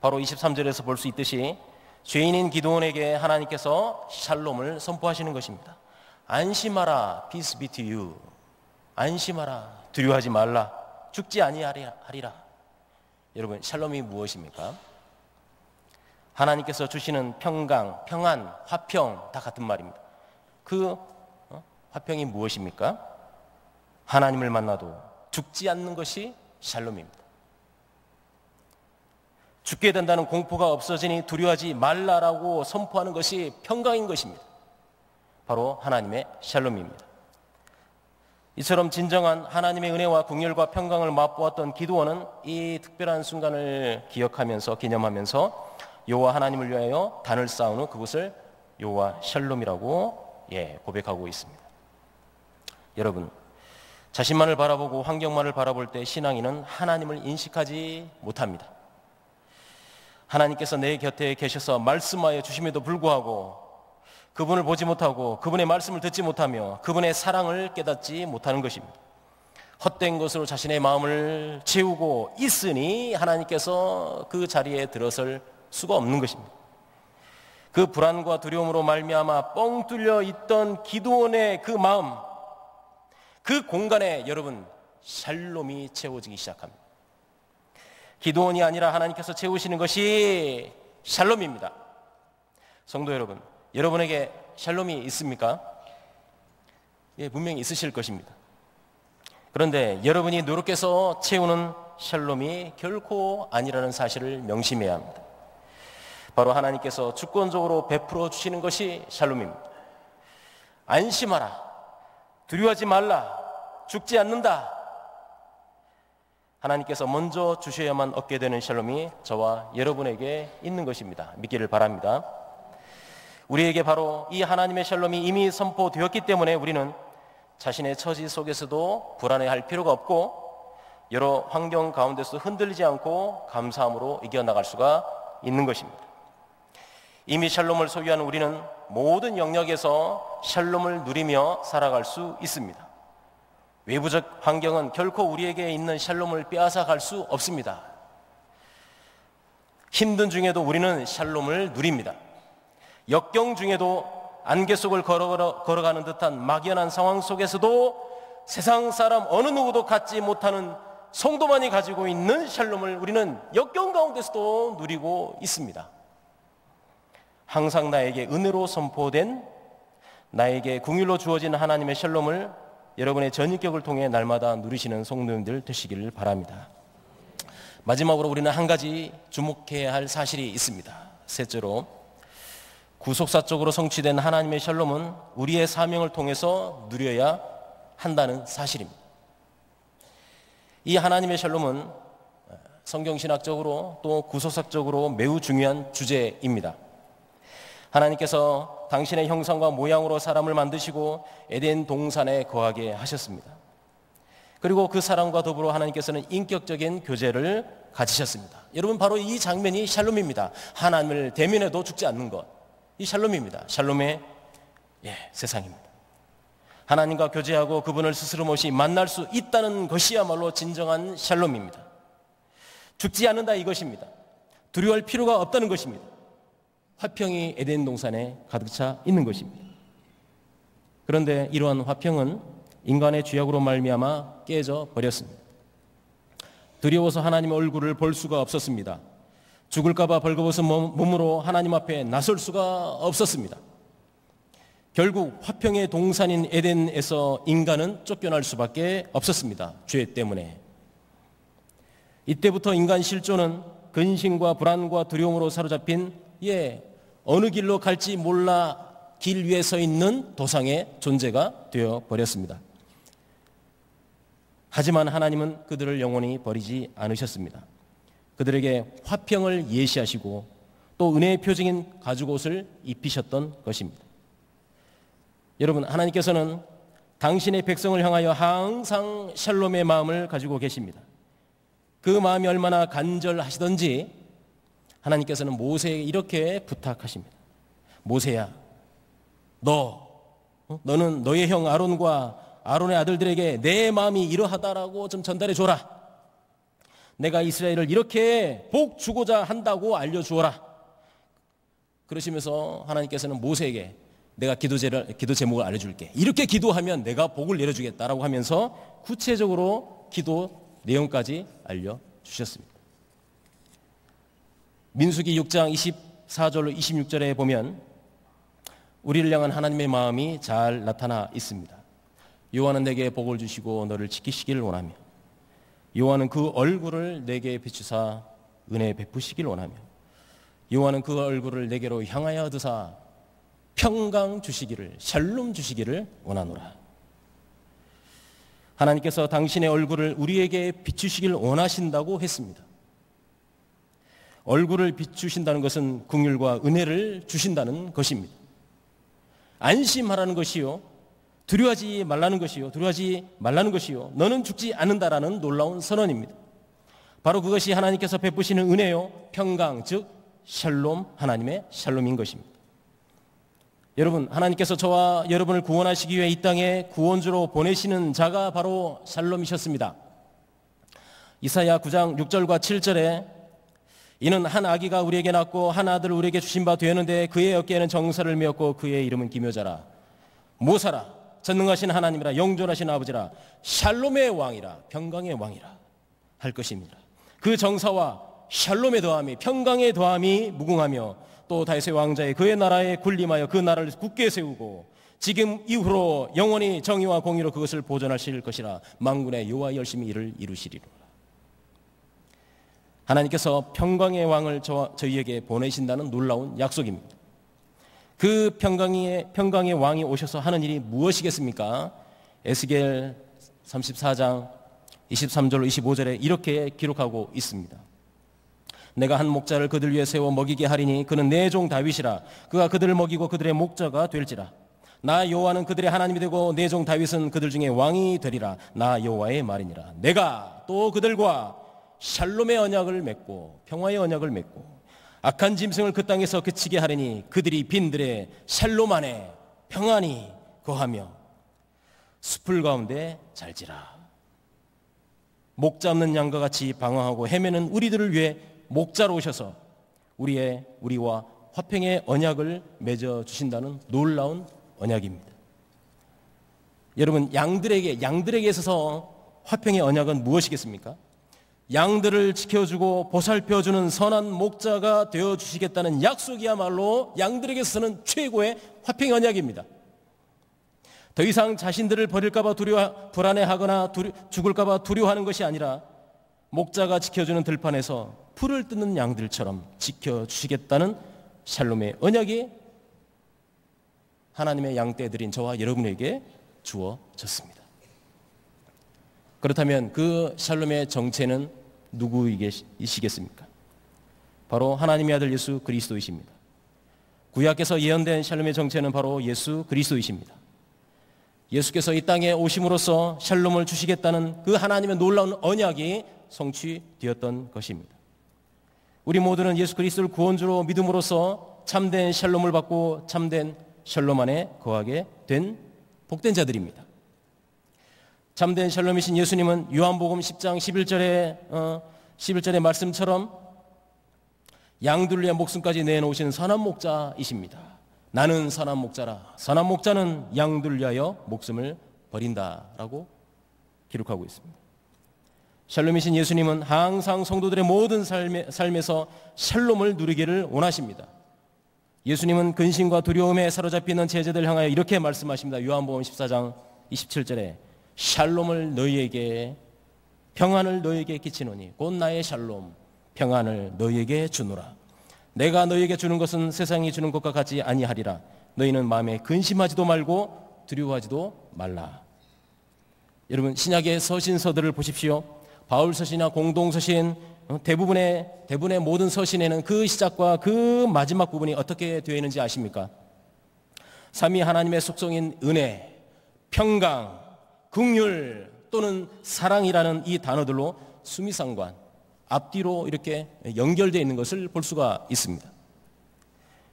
바로 23절에서 볼 수 있듯이 죄인인 기드온에게 하나님께서 샬롬을 선포하시는 것입니다. 안심하라, peace be to you. 안심하라, 두려워하지 말라, 죽지 아니하리라. 여러분, 샬롬이 무엇입니까? 하나님께서 주시는 평강, 평안, 화평 다 같은 말입니다. 그 화평이 무엇입니까? 하나님을 만나도 죽지 않는 것이 샬롬입니다. 죽게 된다는 공포가 없어지니 두려워하지 말라라고 선포하는 것이 평강인 것입니다. 바로 하나님의 샬롬입니다. 이처럼 진정한 하나님의 은혜와 긍휼과 평강을 맛보았던 기드온은 이 특별한 순간을 기억하면서 기념하면서 여호와 하나님을 위하여 단을 쌓은 후 그곳을 여호와 샬롬이라고 고백하고 있습니다. 여러분, 자신만을 바라보고 환경만을 바라볼 때 신앙인은 하나님을 인식하지 못합니다. 하나님께서 내 곁에 계셔서 말씀하여 주심에도 불구하고 그분을 보지 못하고 그분의 말씀을 듣지 못하며 그분의 사랑을 깨닫지 못하는 것입니다. 헛된 것으로 자신의 마음을 채우고 있으니 하나님께서 그 자리에 들어설 수가 없는 것입니다. 그 불안과 두려움으로 말미암아 뻥 뚫려 있던 기드온의 그 마음, 그 공간에 여러분 샬롬이 채워지기 시작합니다. 기도원이 아니라 하나님께서 채우시는 것이 샬롬입니다. 성도 여러분, 여러분에게 샬롬이 있습니까? 예, 분명히 있으실 것입니다. 그런데 여러분이 노력해서 채우는 샬롬이 결코 아니라는 사실을 명심해야 합니다. 바로 하나님께서 주권적으로 베풀어 주시는 것이 샬롬입니다. 안심하라, 두려워하지 말라, 죽지 않는다. 하나님께서 먼저 주셔야만 얻게 되는 샬롬이 저와 여러분에게 있는 것입니다. 믿기를 바랍니다. 우리에게 바로 이 하나님의 샬롬이 이미 선포되었기 때문에 우리는 자신의 처지 속에서도 불안해할 필요가 없고 여러 환경 가운데서 흔들리지 않고 감사함으로 이겨나갈 수가 있는 것입니다. 이미 샬롬을 소유하는 우리는 모든 영역에서 샬롬을 누리며 살아갈 수 있습니다. 외부적 환경은 결코 우리에게 있는 샬롬을 빼앗아갈 수 없습니다. 힘든 중에도 우리는 샬롬을 누립니다. 역경 중에도 안개 속을 걸어가는 듯한 막연한 상황 속에서도 세상 사람 어느 누구도 갖지 못하는 성도만이 가지고 있는 샬롬을 우리는 역경 가운데서도 누리고 있습니다. 항상 나에게 은혜로 선포된, 나에게 긍휼로 주어진 하나님의 샬롬을 여러분의 전인격을 통해 날마다 누리시는 성도님들 되시기를 바랍니다. 마지막으로 우리는 한 가지 주목해야 할 사실이 있습니다. 셋째로, 구속사적으로 성취된 하나님의 샬롬은 우리의 사명을 통해서 누려야 한다는 사실입니다. 이 하나님의 샬롬은 성경신학적으로 또 구속사적으로 매우 중요한 주제입니다. 하나님께서 당신의 형상과 모양으로 사람을 만드시고 에덴 동산에 거하게 하셨습니다. 그리고 그 사람과 더불어 하나님께서는 인격적인 교제를 가지셨습니다. 여러분, 바로 이 장면이 샬롬입니다. 하나님을 대면해도 죽지 않는 것, 이 샬롬입니다. 샬롬의 세상입니다. 하나님과 교제하고 그분을 스스럼 없이 만날 수 있다는 것이야말로 진정한 샬롬입니다. 죽지 않는다, 이것입니다. 두려워할 필요가 없다는 것입니다. 화평이 에덴 동산에 가득 차 있는 것입니다. 그런데 이러한 화평은 인간의 죄악으로 말미암아 깨져 버렸습니다. 두려워서 하나님의 얼굴을 볼 수가 없었습니다. 죽을까 봐 벌거벗은 몸으로 하나님 앞에 나설 수가 없었습니다. 결국 화평의 동산인 에덴에서 인간은 쫓겨날 수밖에 없었습니다. 죄 때문에. 이때부터 인간 실존은 근심과 불안과 두려움으로 사로잡힌 어느 길로 갈지 몰라 길 위에 서 있는 도상의 존재가 되어버렸습니다. 하지만 하나님은 그들을 영원히 버리지 않으셨습니다. 그들에게 화평을 예시하시고 또 은혜의 표징인 가죽옷을 입히셨던 것입니다. 여러분, 하나님께서는 당신의 백성을 향하여 항상 샬롬의 마음을 가지고 계십니다. 그 마음이 얼마나 간절하시던지 하나님께서는 모세에게 이렇게 부탁하십니다. 모세야, 너는 너의 형 아론과 아론의 아들들에게 내 마음이 이러하다라고 좀 전달해 줘라. 내가 이스라엘을 이렇게 복 주고자 한다고 알려주어라. 그러시면서 하나님께서는 모세에게 내가 기도 제목을 알려줄게. 이렇게 기도하면 내가 복을 내려주겠다라고 하면서 구체적으로 기도 내용까지 알려주셨습니다. 민수기 6장 24절로 26절에 보면 우리를 향한 하나님의 마음이 잘 나타나 있습니다. 여호와는 내게 복을 주시고 너를 지키시기를 원하며 여호와는 그 얼굴을 내게 비추사 은혜 베푸시기를 원하며 여호와는 그 얼굴을 내게로 향하여 드사 평강 주시기를, 샬롬 주시기를 원하노라. 하나님께서 당신의 얼굴을 우리에게 비추시길 원하신다고 했습니다. 얼굴을 비추신다는 것은 긍휼과 은혜를 주신다는 것입니다. 안심하라는 것이요, 두려워하지 말라는 것이요, 너는 죽지 않는다라는 놀라운 선언입니다. 바로 그것이 하나님께서 베푸시는 은혜요, 평강, 즉 샬롬, 하나님의 샬롬인 것입니다. 여러분, 하나님께서 저와 여러분을 구원하시기 위해 이 땅에 구원주로 보내시는 자가 바로 샬롬이셨습니다. 이사야 9장 6절과 7절에 이는 한 아기가 우리에게 낳고 한 아들을 우리에게 주신 바 되었는데 그의 어깨에는 정사를 메었고 그의 이름은 기묘자라, 모사라, 전능하신 하나님이라 영존하신 아버지라 샬롬의 왕이라 평강의 왕이라 할 것입니다. 그 정사와 샬롬의 더함이 평강의 더함이 무궁하며 또 다윗의 왕자의 그의 나라에 군림하여 그 나라를 굳게 세우고 지금 이후로 영원히 정의와 공의로 그것을 보존하실 것이라 만군의 여호와 열심히 이를 이루시리로라. 하나님께서 평강의 왕을 저희에게 보내신다는 놀라운 약속입니다. 그 평강의 왕이 오셔서 하는 일이 무엇이겠습니까? 에스겔 34장 23절로 25절에 이렇게 기록하고 있습니다. 내가 한 목자를 그들 위에 세워 먹이게 하리니 그는 내 종 다윗이라. 그가 그들을 먹이고 그들의 목자가 될지라. 나 여호와는 그들의 하나님이 되고 내 종 다윗은 그들 중에 왕이 되리라. 나 여호와의 말이니라. 내가 또 그들과 샬롬의 언약을 맺고 평화의 언약을 맺고 악한 짐승을 그 땅에서 그치게 하리니 그들이 빈들의 샬롬 안에 평안히 거하며 숲을 가운데 잘지라. 목자 없는 양과 같이 방황하고 헤매는 우리들을 위해 목자로 오셔서 우리와 화평의 언약을 맺어 주신다는 놀라운 언약입니다. 여러분, 양들에게 있어서 화평의 언약은 무엇이겠습니까? 양들을 지켜주고 보살펴주는 선한 목자가 되어주시겠다는 약속이야말로 양들에게서는 최고의 화평의 언약입니다. 더 이상 자신들을 버릴까봐 불안해하거나 죽을까봐 두려워하는 것이 아니라 목자가 지켜주는 들판에서 풀을 뜯는 양들처럼 지켜주시겠다는 샬롬의 언약이 하나님의 양떼들인 저와 여러분에게 주어졌습니다. 그렇다면 그 샬롬의 정체는 누구이시겠습니까? 바로 하나님의 아들 예수 그리스도이십니다. 구약에서 예언된 샬롬의 정체는 바로 예수 그리스도이십니다. 예수께서 이 땅에 오심으로써 샬롬을 주시겠다는 그 하나님의 놀라운 언약이 성취되었던 것입니다. 우리 모두는 예수 그리스도를 구원주로 믿음으로써 참된 샬롬을 받고 참된 샬롬 안에 거하게 된 복된 자들입니다. 참된 샬롬이신 예수님은 요한복음 10장 11절의 말씀처럼 양들 위해 목숨까지 내놓으신 선한 목자이십니다. 나는 선한 목자라. 선한 목자는 양들 위하여 목숨을 버린다라고 기록하고 있습니다. 샬롬이신 예수님은 항상 성도들의 모든 삶에서 샬롬을 누리기를 원하십니다. 예수님은 근심과 두려움에 사로잡히는 제자들 향하여 이렇게 말씀하십니다. 요한복음 14장 27절에 샬롬을 너희에게 평안을 너희에게 끼치노니 곧 나의 샬롬 평안을 너희에게 주노라. 내가 너희에게 주는 것은 세상이 주는 것과 같지 아니하리라. 너희는 마음에 근심하지도 말고 두려워하지도 말라. 여러분, 신약의 서신서들을 보십시오. 바울 서신이나 공동 서신 대부분의 모든 서신에는 그 시작과 그 마지막 부분이 어떻게 되어 있는지 아십니까? 삼위 하나님의 속성인 은혜, 평강, 긍휼 또는 사랑이라는 이 단어들로 수미상관, 앞뒤로 이렇게 연결되어 있는 것을 볼 수가 있습니다.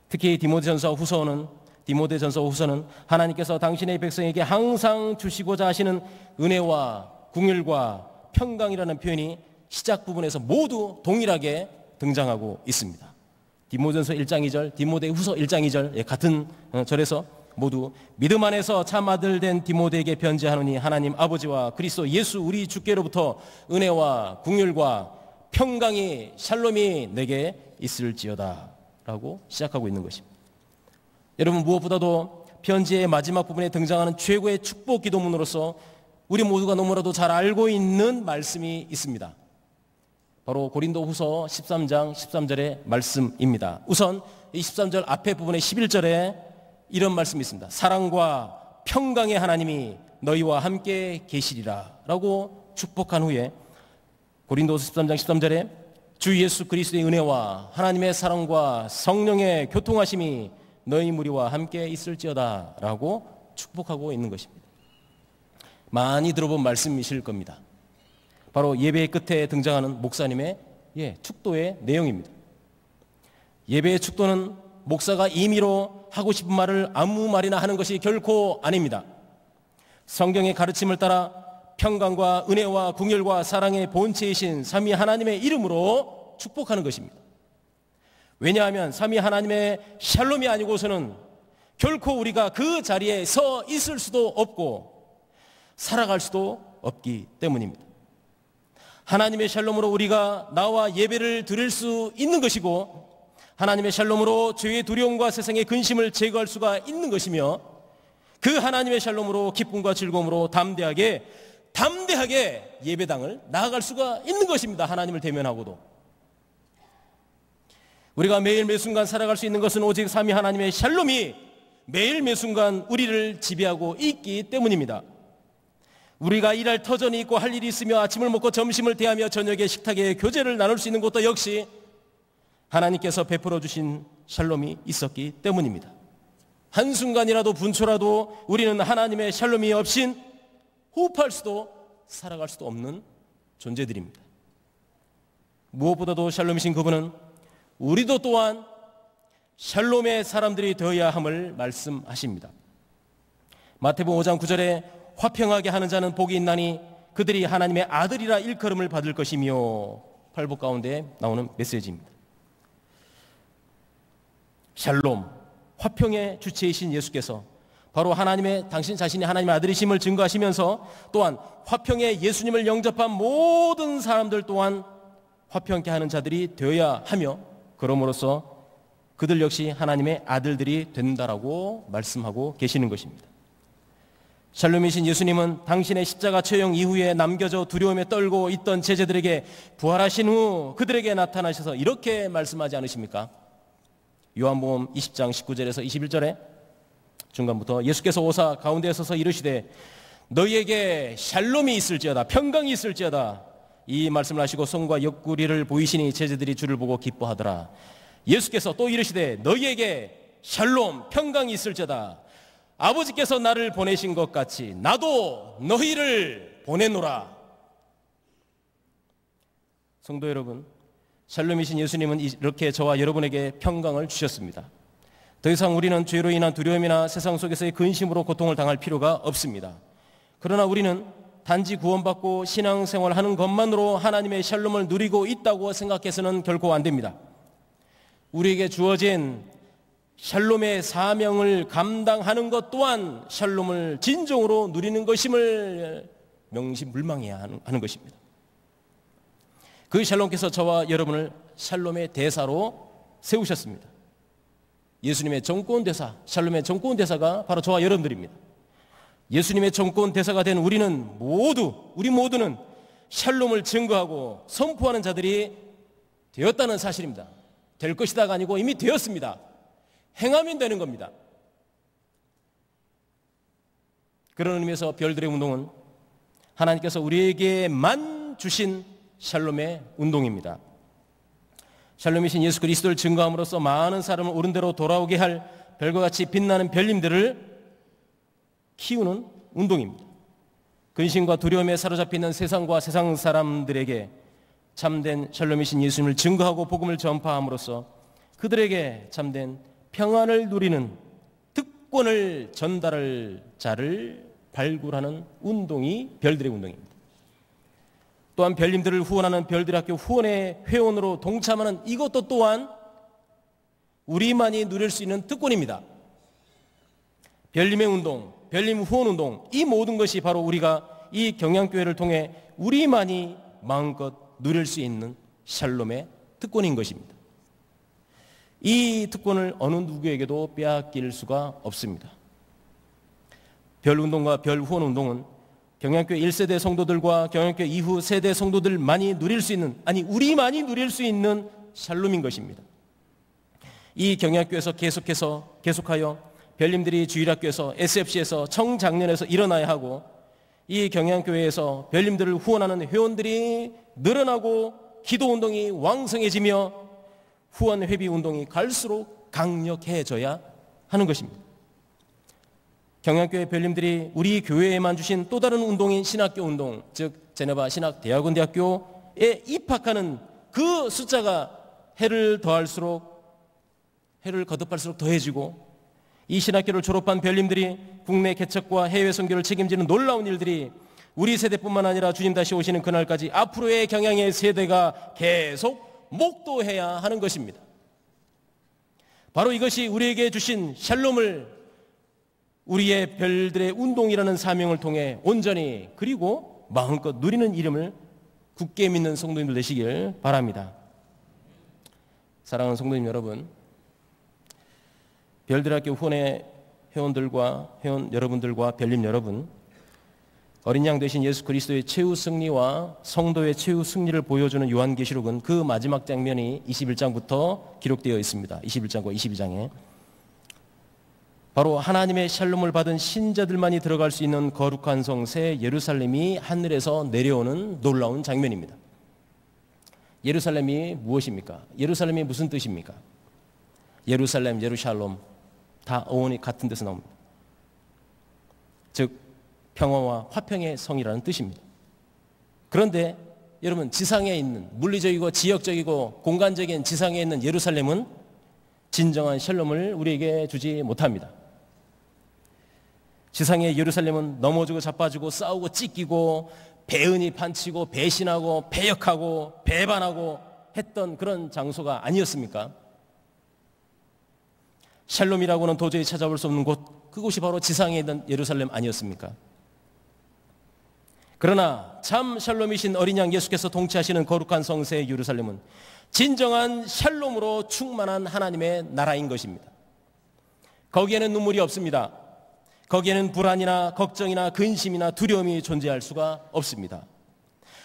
특히 디모데전서 후서는 하나님께서 당신의 백성에게 항상 주시고자 하시는 은혜와 긍휼과 평강이라는 표현이 시작 부분에서 모두 동일하게 등장하고 있습니다. 디모데전서 1장 2절, 디모데후서 1장 2절 같은 절에서 모두 믿음 안에서 참 아들 된 디모데에게 편지하노니 하나님 아버지와 그리스도 예수 우리 주께로부터 은혜와 긍휼과 평강이 샬롬이 내게 있을지어다 라고 시작하고 있는 것입니다. 여러분, 무엇보다도 편지의 마지막 부분에 등장하는 최고의 축복 기도문으로서 우리 모두가 너무나도 잘 알고 있는 말씀이 있습니다. 바로 고린도후서 13장 13절의 말씀입니다. 우선 이 13절 앞에 부분의 11절에 이런 말씀이 있습니다. 사랑과 평강의 하나님이 너희와 함께 계시리라 라고 축복한 후에 고린도후서 13장 13절에 주 예수 그리스도의 은혜와 하나님의 사랑과 성령의 교통하심이 너희 무리와 함께 있을지어다 라고 축복하고 있는 것입니다. 많이 들어본 말씀이실 겁니다. 바로 예배의 끝에 등장하는 목사님의 축도의 내용입니다. 예배의 축도는 목사가 임의로 하고 싶은 말을 아무 말이나 하는 것이 결코 아닙니다. 성경의 가르침을 따라 평강과 은혜와 긍휼과 사랑의 본체이신 삼위 하나님의 이름으로 축복하는 것입니다. 왜냐하면 삼위 하나님의 샬롬이 아니고서는 결코 우리가 그 자리에 서 있을 수도 없고 살아갈 수도 없기 때문입니다. 하나님의 샬롬으로 우리가 나와 예배를 드릴 수 있는 것이고, 하나님의 샬롬으로 죄의 두려움과 세상의 근심을 제거할 수가 있는 것이며, 그 하나님의 샬롬으로 기쁨과 즐거움으로 담대하게 예배당을 나아갈 수가 있는 것입니다. 하나님을 대면하고도. 우리가 매일 매순간 살아갈 수 있는 것은 오직 삼위 하나님의 샬롬이 매일 매순간 우리를 지배하고 있기 때문입니다. 우리가 일할 터전이 있고 할 일이 있으며 아침을 먹고 점심을 대하며 저녁에 식탁에 교제를 나눌 수 있는 것도 역시 하나님께서 베풀어 주신 샬롬이 있었기 때문입니다. 한순간이라도 분초라도 우리는 하나님의 샬롬이 없인 호흡할 수도 살아갈 수도 없는 존재들입니다. 무엇보다도 샬롬이신 그분은 우리도 또한 샬롬의 사람들이 되어야 함을 말씀하십니다. 마태복음 5장 9절에 화평하게 하는 자는 복이 있나니 그들이 하나님의 아들이라 일컬음을 받을 것이며, 팔복 가운데 나오는 메시지입니다. 샬롬, 화평의 주체이신 예수께서 바로 당신 자신이 하나님의 아들이심을 증거하시면서 또한 화평의 예수님을 영접한 모든 사람들 또한 화평케 하는 자들이 되어야 하며, 그럼으로써 그들 역시 하나님의 아들들이 된다라고 말씀하고 계시는 것입니다. 샬롬이신 예수님은 당신의 십자가 처형 이후에 남겨져 두려움에 떨고 있던 제자들에게 부활하신 후 그들에게 나타나셔서 이렇게 말씀하지 않으십니까? 요한복음 20장 19절에서 21절에 중간부터 예수께서 오사 가운데에 서서 이르시되 너희에게 샬롬이 있을지어다, 평강이 있을지어다, 이 말씀을 하시고 손과 옆구리를 보이시니 제자들이 주를 보고 기뻐하더라. 예수께서 또 이르시되 너희에게 샬롬, 평강이 있을지어다, 아버지께서 나를 보내신 것 같이 나도 너희를 보내노라. 성도 여러분, 샬롬이신 예수님은 이렇게 저와 여러분에게 평강을 주셨습니다. 더 이상 우리는 죄로 인한 두려움이나 세상 속에서의 근심으로 고통을 당할 필요가 없습니다. 그러나 우리는 단지 구원받고 신앙생활하는 것만으로 하나님의 샬롬을 누리고 있다고 생각해서는 결코 안 됩니다. 우리에게 주어진 샬롬의 사명을 감당하는 것 또한 샬롬을 진정으로 누리는 것임을 명심불망해야 하는 것입니다. 그 샬롬께서 저와 여러분을 샬롬의 대사로 세우셨습니다. 예수님의 정권 대사, 샬롬의 정권 대사가 바로 저와 여러분들입니다. 예수님의 정권 대사가 된 우리 모두는 샬롬을 증거하고 선포하는 자들이 되었다는 사실입니다. 될 것이다가 아니고 이미 되었습니다. 행하면 되는 겁니다. 그런 의미에서 별들의 운동은 하나님께서 우리에게만 주신 샬롬의 운동입니다. 샬롬이신 예수 그리스도를 증거함으로써 많은 사람을 옳은 대로 돌아오게 할 별과 같이 빛나는 별님들을 키우는 운동입니다. 근심과 두려움에 사로잡혀 있는 세상과 세상 사람들에게 참된 샬롬이신 예수님을 증거하고 복음을 전파함으로써 그들에게 참된 평안을 누리는 특권을 전달할 자를 발굴하는 운동이 별들의 운동입니다. 또한 별님들을 후원하는 별들 학교 후원의 회원으로 동참하는 이것도 또한 우리만이 누릴 수 있는 특권입니다. 별님의 운동, 별님 후원 운동, 이 모든 것이 바로 우리가 이 경양교회를 통해 우리만이 마음껏 누릴 수 있는 샬롬의 특권인 것입니다. 이 특권을 어느 누구에게도 빼앗길 수가 없습니다. 별 운동과 별 후원 운동은 경양교회 1세대 성도들과 경양교회 이후 세대 성도들만이 누릴 수 있는, 아니 우리만이 누릴 수 있는 샬롬인 것입니다. 이 경양교회에서 계속하여 별님들이 주일학교에서 SFC에서 청장년에서 일어나야 하고, 이 경양교회에서 별님들을 후원하는 회원들이 늘어나고 기도운동이 왕성해지며 후원 회비 운동이 갈수록 강력해져야 하는 것입니다. 경양교회 별님들이 우리 교회에만 주신 또 다른 운동인 신학교 운동, 즉 제네바 신학대학원 대학교에 입학하는 그 숫자가 해를 거듭할수록 더해지고, 이 신학교를 졸업한 별님들이 국내 개척과 해외 선교를 책임지는 놀라운 일들이 우리 세대뿐만 아니라 주님 다시 오시는 그날까지 앞으로의 경양의 세대가 계속 목도해야 하는 것입니다. 바로 이것이 우리에게 주신 샬롬을 우리의 별들의 운동이라는 사명을 통해 온전히 그리고 마음껏 누리는 이름을 굳게 믿는 성도님들 되시길 바랍니다. 사랑하는 성도님 여러분, 별들학교 후원의 회원 여러분들과 별님 여러분, 어린 양 되신 예수 그리스도의 최후 승리와 성도의 최후 승리를 보여주는 요한계시록은 그 마지막 장면이 21장부터 기록되어 있습니다. 21장과 22장에 바로 하나님의 샬롬을 받은 신자들만이 들어갈 수 있는 거룩한 성 새 예루살렘이 하늘에서 내려오는 놀라운 장면입니다. 예루살렘이 무엇입니까? 예루살렘이 무슨 뜻입니까? 예루살렘, 예루샬롬 다 어원이 같은 데서 나옵니다. 즉 평화와 화평의 성이라는 뜻입니다. 그런데 여러분, 지상에 있는 물리적이고 지역적이고 공간적인 지상에 있는 예루살렘은 진정한 샬롬을 우리에게 주지 못합니다. 지상의 예루살렘은 넘어지고 자빠지고 싸우고 찢기고 배은이 판치고 배신하고 배역하고 배반하고 했던 그런 장소가 아니었습니까? 샬롬이라고는 도저히 찾아볼 수 없는 곳, 그곳이 바로 지상에 있는 예루살렘 아니었습니까? 그러나 참 샬롬이신 어린 양 예수께서 통치하시는 거룩한 성세 예루살렘은 진정한 샬롬으로 충만한 하나님의 나라인 것입니다. 거기에는 눈물이 없습니다. 거기에는 불안이나 걱정이나 근심이나 두려움이 존재할 수가 없습니다.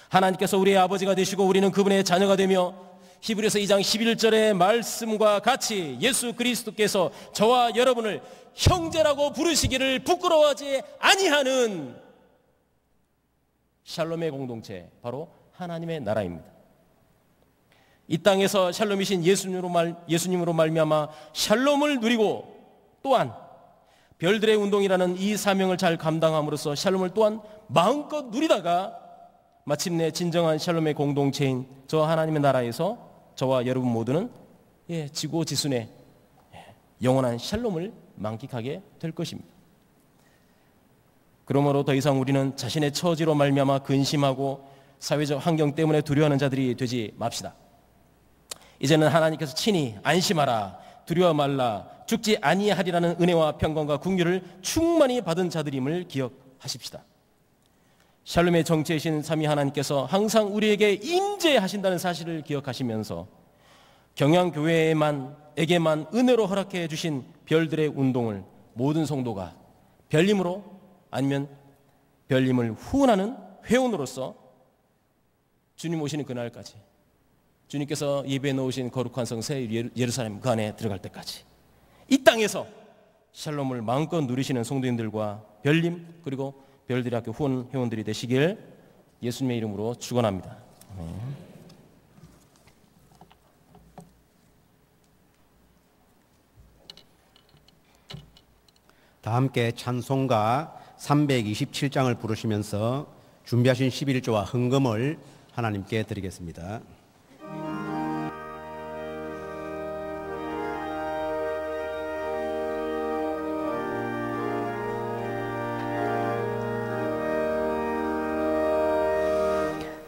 하나님께서 우리의 아버지가 되시고 우리는 그분의 자녀가 되며 히브리서 2장 11절의 말씀과 같이 예수 그리스도께서 저와 여러분을 형제라고 부르시기를 부끄러워하지 아니하는 샬롬의 공동체, 바로 하나님의 나라입니다. 이 땅에서 샬롬이신 예수님으로 말미암아 샬롬을 누리고 또한 별들의 운동이라는 이 사명을 잘 감당함으로써 샬롬을 또한 마음껏 누리다가 마침내 진정한 샬롬의 공동체인 저 하나님의 나라에서 저와 여러분 모두는 지고지순의 영원한 샬롬을 만끽하게 될 것입니다. 그러므로 더 이상 우리는 자신의 처지로 말미암아 근심하고 사회적 환경 때문에 두려워하는 자들이 되지 맙시다. 이제는 하나님께서 친히 안심하라, 두려워 말라, 죽지 아니하리라는 은혜와 평강과 긍휼을 충만히 받은 자들임을 기억하십시다. 샬롬의 정체이신 삼위 하나님께서 항상 우리에게 임재하신다는 사실을 기억하시면서 경양교회에게만 은혜로 허락해 주신 별들의 운동을 모든 성도가 별님으로 아니면 별님을 후원하는 회원으로서 주님 오시는 그날까지, 주님께서 예배해 놓으신 거룩한 성 새 예루살렘 그 안에 들어갈 때까지 이 땅에서 샬롬을 마음껏 누리시는 성도님들과 별님 그리고 별들의 학교 후원 회원들이 되시길 예수님의 이름으로 축원합니다. 아멘. 다 함께 찬송가 327장을 부르시면서 준비하신 11조와 헌금을 하나님께 드리겠습니다.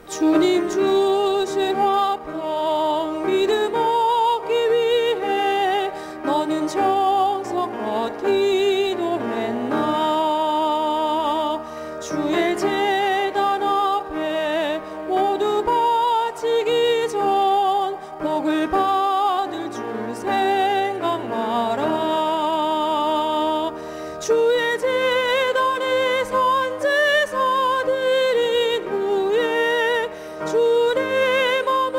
주님 주신 화평 믿음 얻기 위해 너는 정성껏 기도했나. 주의 제단 앞에 모두 바치기 전 복을 받을 줄 생각 마라. 주의 제단에 산제사 드린 후에 주의 몸을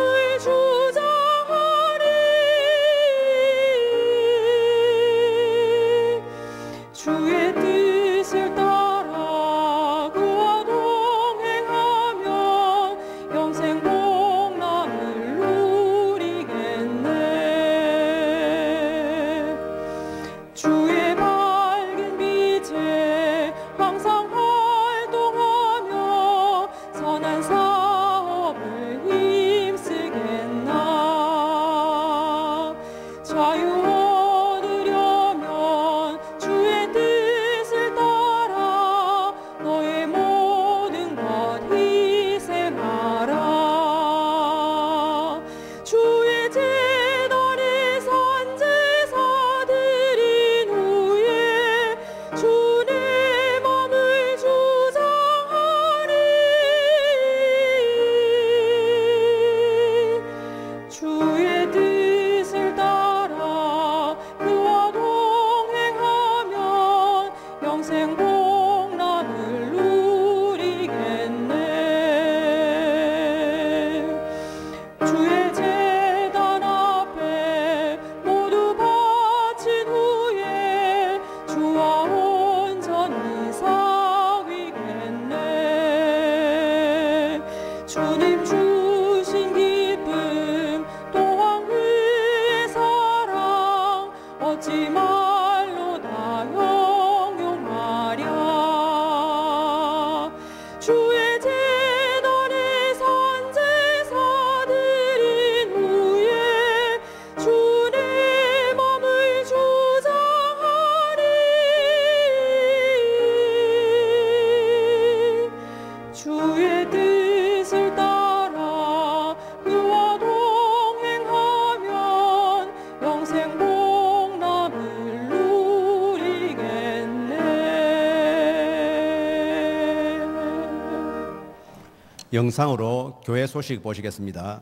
영상으로 교회 소식 보시겠습니다.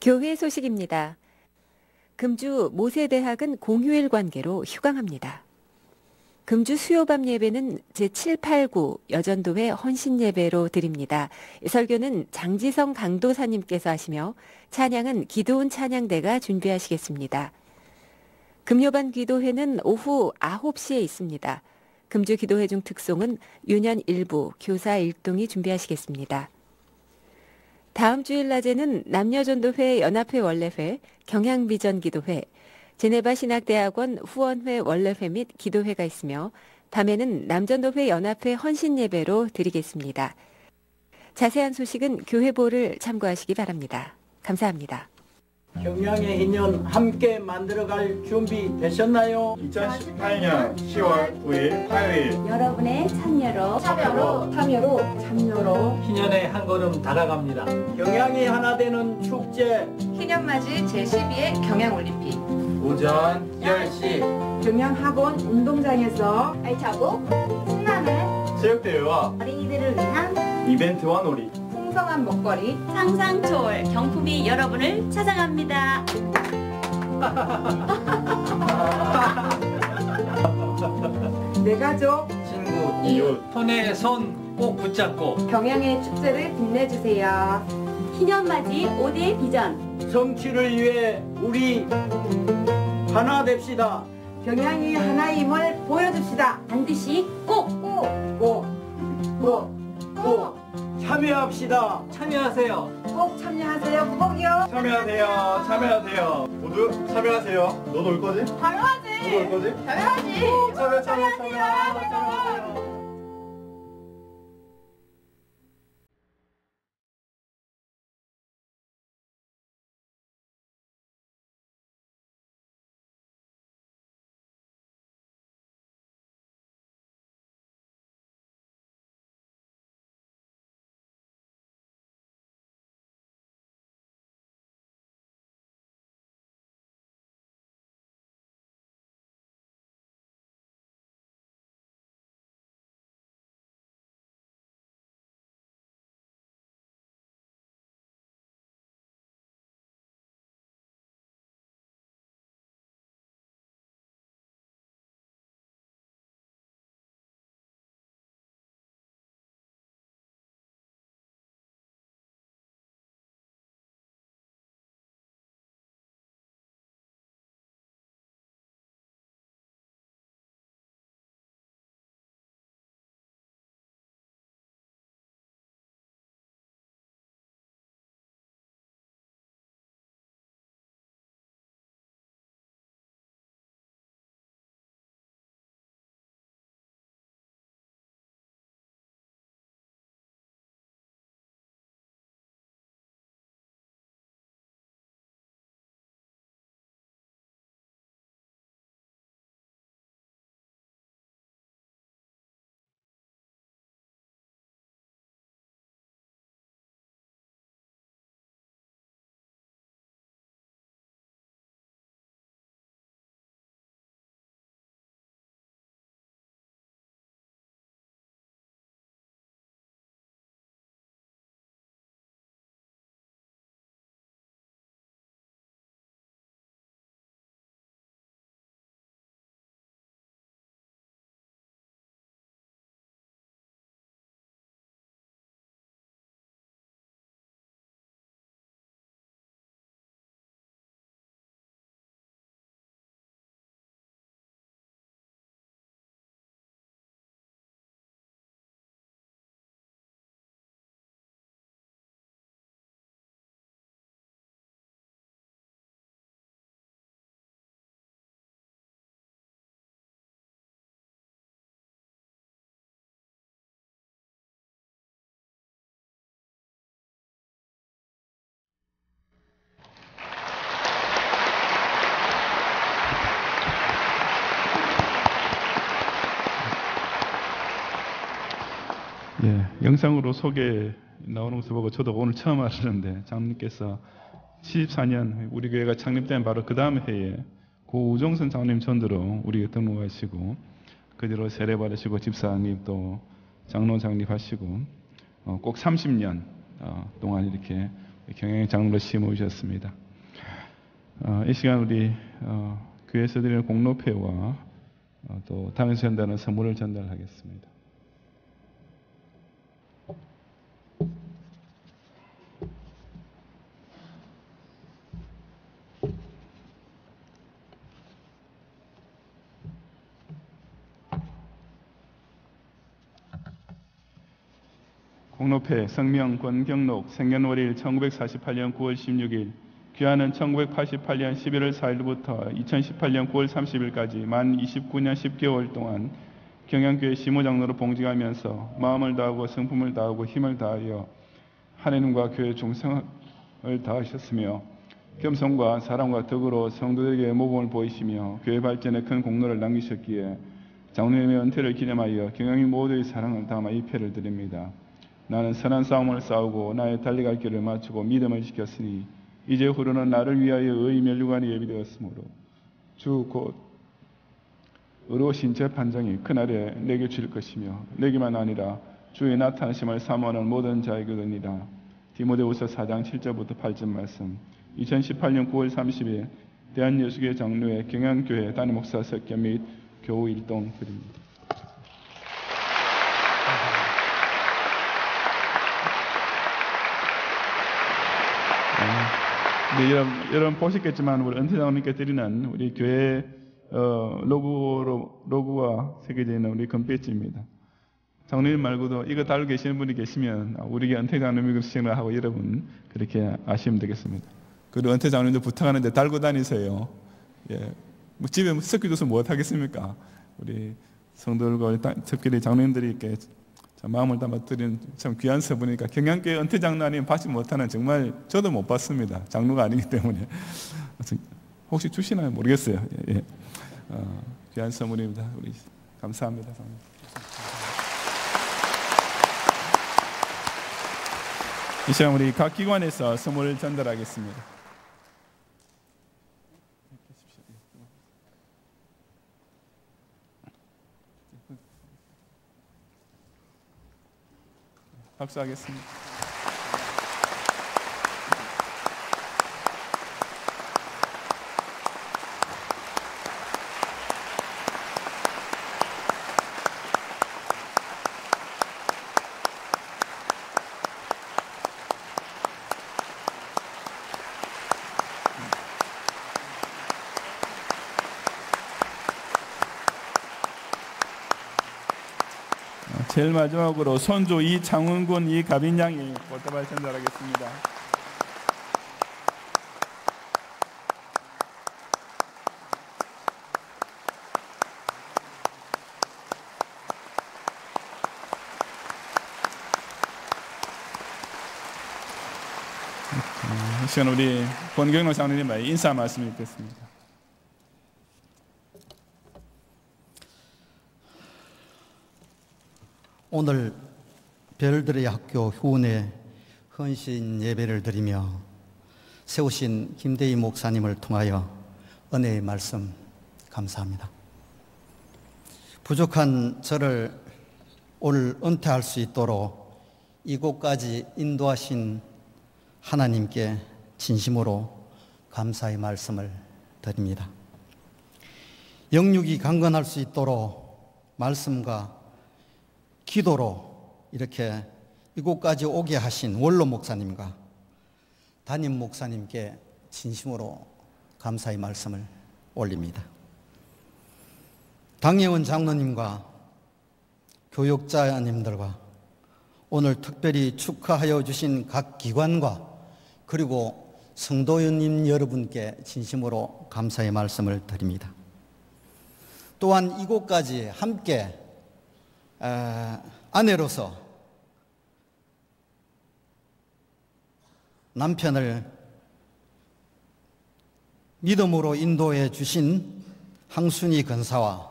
교회 소식입니다. 금주 모세대학은 공휴일 관계로 휴강합니다. 금주 수요밤 예배는 제7, 8, 9 여전도회 헌신예배로 드립니다. 설교는 장지성 강도사님께서 하시며 찬양은 기도원 찬양대가 준비하시겠습니다. 금요반 기도회는 오후 9시에 있습니다. 금주 기도회 중 특송은 유년 일부, 교사 일동이 준비하시겠습니다. 다음 주일 낮에는 남녀전도회 연합회 원래회, 경향비전 기도회, 제네바 신학대학원 후원회 원래회 및 기도회가 있으며 밤에는 남전도회 연합회 헌신예배로 드리겠습니다. 자세한 소식은 교회보를 참고하시기 바랍니다. 감사합니다. 경양의 인연 함께 만들어갈 준비 되셨나요? 2018년 10월 9일 화요일 여러분의 참여로 희년의 한 걸음 다가갑니다. 경양이 하나 되는 축제 기념맞이 제12회 경양올림픽 오전 10시 경양학원 운동장에서 알차고 신나는 체육대회와 어린이들을 위한 이벤트와 놀이 풍성한 먹거리 상상 초월 경품이 여러분을 찾아갑니다. 내 가족 친구 이웃 손에 손 꼭 붙잡고 경양의 축제를 빛내주세요. 기념맞이 5대 비전 성취를 위해 우리 하나 됩시다. 경양이 하나임을 보여줍시다. 반드시 꼭 참여합시다. 참여하세요. 꼭 참여하세요. 꼭이요. 참여하세요 모두 참여하세요. 너도 올 거지? 당연하지. 너도 올 거지? 당연하지. 참여하세요. 영상으로 소개 나오는 것을 보고 저도 오늘 처음 알았는데 장로님께서 74년 우리 교회가 창립된 바로 그 다음 해에 고 우종선 장로님 전도로 우리가 등록하시고 그 뒤로 세례 받으시고 집사님 또 장로 장립하시고 꼭 30년 동안 이렇게 경영 장로로 심어 오셨습니다. 이 시간 우리 교회에서 드리는 공로패와 또 당에서 전달하는 선물을 전달하겠습니다. 공로패 성명 권경록 생년월일 1948년 9월 16일 귀하는 1988년 11월 4일부터 2018년 9월 30일까지 만 29년 10개월 동안 경양교회 시무장로로 봉직하면서 마음을 다하고 성품을 다하고 힘을 다하여 하나님과 교회 중성을 다하셨으며 겸손과 사랑과 덕으로 성도들에게 모범을 보이시며 교회 발전에 큰 공로를 남기셨기에 장로님의 은퇴를 기념하여 경양인 모두의 사랑을 담아 이 패를 드립니다. 나는 선한 싸움을 싸우고 나의 달려갈 길을 마치고 믿음을 지켰으니 이제 후로는 나를 위하여 의의 면류관이 예비되었으므로 주 곧 의로우신 재판장이 그날에 내게 주실 것이며 내게만 아니라 주의 나타나심을 사모하는 모든 자에게도니라. 디모데후서 4장 7절부터 8절 말씀. 2018년 9월 30일 대한예수교회 장로회 경양교회 담임 목사 석견 및 교우 일동 드립니다. 네, 여러분 보셨겠지만 우리 은퇴 장로님께 드리는 우리 교회 로고와 새겨져 있는 우리 금배지입니다. 장로님 말고도 이거 달고 계시는 분이 계시면 우리 은퇴 장로님 시청을 하고 여러분 그렇게 아시면 되겠습니다. 그리고 은퇴 장로님도 부탁하는데 달고 다니세요. 예, 뭐 집에 섞여줘서 뭐 하겠습니까? 우리 성도들과 특별히 장로님들이 이렇게 마음을 담아드리는 참 귀한 서분이니까 경양교회 은퇴 장로 아니면 받지 못하는 정말 저도 못 받습니다. 장로가 아니기 때문에 혹시 주시나요? 모르겠어요. 예. 귀한 선물입니다. 우리 감사합니다. 이 시간 우리 각 기관에서 선물을 전달하겠습니다. 박수하겠습니다. 제일 마지막으로 손주 이창훈군 이가빈양이 꽃다발 전달하겠습니다. 이 시간 우리 권경록 장로님의 인사 말씀 읽겠습니다. 오늘 별들의 학교 후원회 헌신 예배를 드리며 세우신 김대희 목사님을 통하여 은혜의 말씀 감사합니다. 부족한 저를 오늘 은퇴할 수 있도록 이곳까지 인도하신 하나님께 진심으로 감사의 말씀을 드립니다. 영육이 강건할 수 있도록 말씀과 기도로 이렇게 이곳까지 오게 하신 원로 목사님과 담임 목사님께 진심으로 감사의 말씀을 올립니다. 당예원 장로님과 교육자님들과 오늘 특별히 축하하여 주신 각 기관과 그리고 성도님 여러분께 진심으로 감사의 말씀을 드립니다. 또한 이곳까지 함께 아내로서 남편을 믿음으로 인도해 주신 항순이 권사와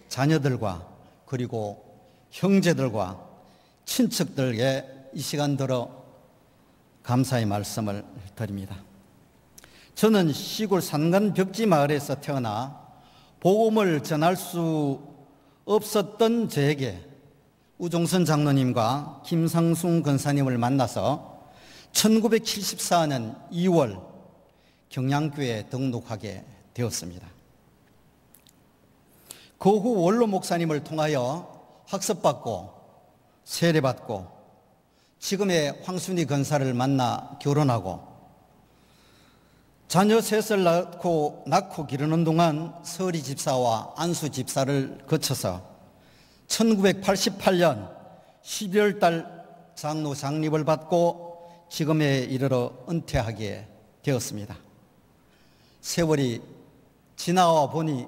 자녀들과 그리고 형제들과 친척들에게 이 시간 들어 감사의 말씀을 드립니다. 저는 시골 산간 벽지 마을에서 태어나 복음을 전할 수 없었던 저에게 우종선 장로님과 김상순 권사님을 만나서 1974년 2월 경양교회에 등록하게 되었습니다. 그 후 원로 목사님을 통하여 학습받고 세례받고 지금의 황순희 권사를 만나 결혼하고 자녀 셋을 낳고 기르는 동안 서리 집사와 안수 집사를 거쳐서 1988년 12월 달 장로 장립을 받고 지금에 이르러 은퇴하게 되었습니다. 세월이 지나와 보니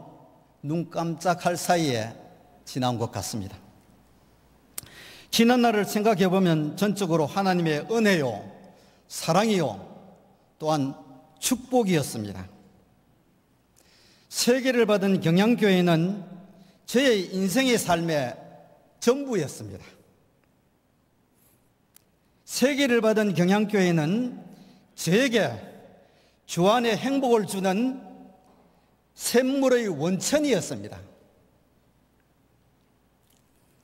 눈 깜짝할 사이에 지나온 것 같습니다. 지난 날을 생각해 보면 전적으로 하나님의 은혜요, 사랑이요, 또한 축복이었습니다. 세계를 받은 경양교회는 저의 인생의 삶의 전부였습니다. 세계를 받은 경양교회는 저에게 주안의 행복을 주는 샘물의 원천이었습니다.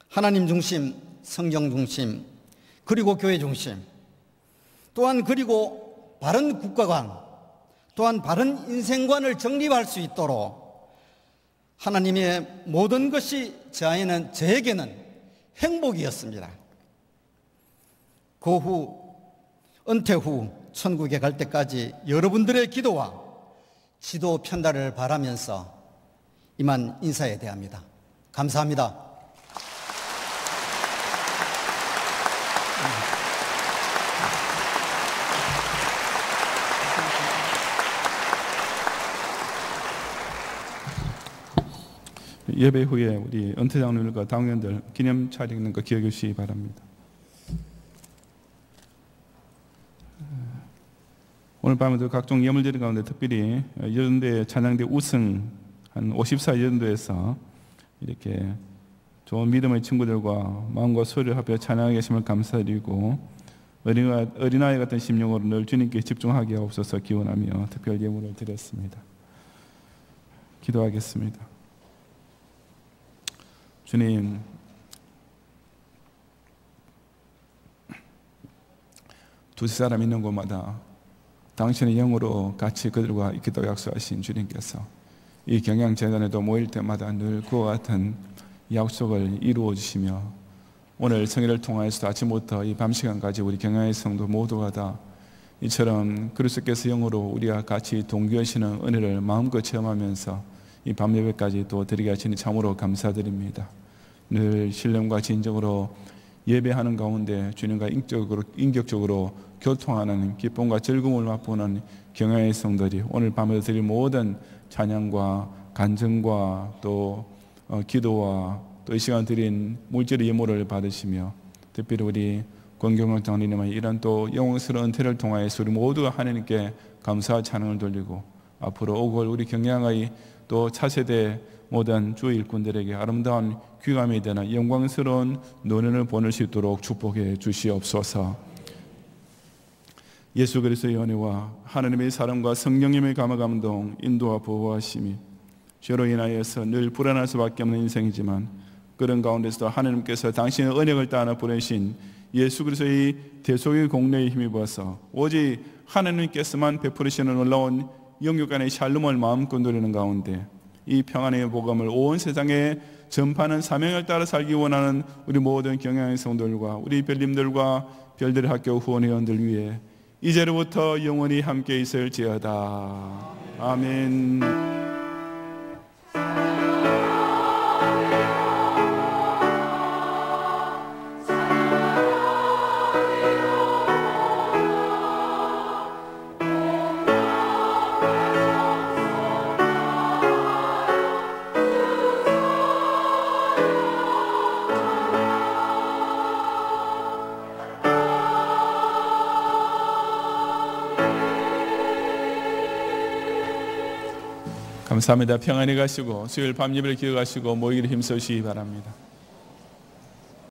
하나님 중심, 성경 중심, 그리고 교회 중심, 또한 그리고 바른 국가관, 또한 바른 인생관을 정립할 수 있도록 하나님의 모든 것이 저에게는 행복이었습니다. 그 후 은퇴 후 천국에 갈 때까지 여러분들의 기도와 지도 편달을 바라면서 이만 인사해야 합니다. 감사합니다. 예배 후에 우리 은퇴 장로님과 당원들 기념 차리는 거 기억해 주시기 바랍니다. 오늘 밤에도 각종 예물 드린 가운데 특별히 여전대 찬양대 우승 한 54 여전도에서 이렇게 좋은 믿음의 친구들과 마음과 소리를 합해 찬양하게 하심을 감사드리고 어린아이 같은 심령으로 늘 주님께 집중하게 하옵소서 기원하며 특별 예물을 드렸습니다. 기도하겠습니다. 주님, 두세 사람 있는 곳마다 당신의 영으로 같이 그들과 있기도 약속하신 주님께서 이 경양재단에도 모일 때마다 늘 그와 같은 약속을 이루어 주시며 오늘 성회를 통하여서도 아침부터 이 밤시간까지 우리 경양의 성도 모두가 다 이처럼 그리스도께서 영으로 우리와 같이 동교하시는 은혜를 마음껏 체험하면서 이 밤예배까지 또 드리게 하시니 참으로 감사드립니다. 늘 신령과 진정으로 예배하는 가운데 주님과 인격적으로 교통하는 기쁨과 즐거움을 맛보는 경양의 성도들이 오늘 밤에 드릴 모든 찬양과 간증과 또 기도와 또 이 시간 드린 물질의 예물을 받으시며 특별히 우리 권경영 장로님의 이런 또 영광스러운 은퇴를 통하여서 우리 모두가 하나님께 감사와 찬양을 돌리고 앞으로 오고 우리 경양의 또 차세대 모든 주 일꾼들에게 아름다운 귀감이 되는 영광스러운 노년을 보낼 수 있도록 축복해 주시옵소서. 예수 그리스도의 은혜와 하나님의 사랑과 성령님의 감화감동 인도와 보호하심이 죄로 인하여서 늘 불안할 수밖에 없는 인생이지만 그런 가운데서도 하나님께서 당신의 언약을 따라 보내신 예수 그리스도의 대속의 공로에 힘입어서 오직 하나님께서만 베푸시는 놀라운 영육간의 샬롬을 마음껏 누리는 가운데 이 평안의 복음을 온 세상에 전파하는 사명을 따라 살기 원하는 우리 모든 경양의 성도들과 우리 별님들과 별들의 학교 후원회원들 위해 이제로부터 영원히 함께 있을지어다. 아멘. 감사합니다. 평안히 가시고 수요일 밤 예배를 기억하시고 모이기를 힘쓰시기 바랍니다.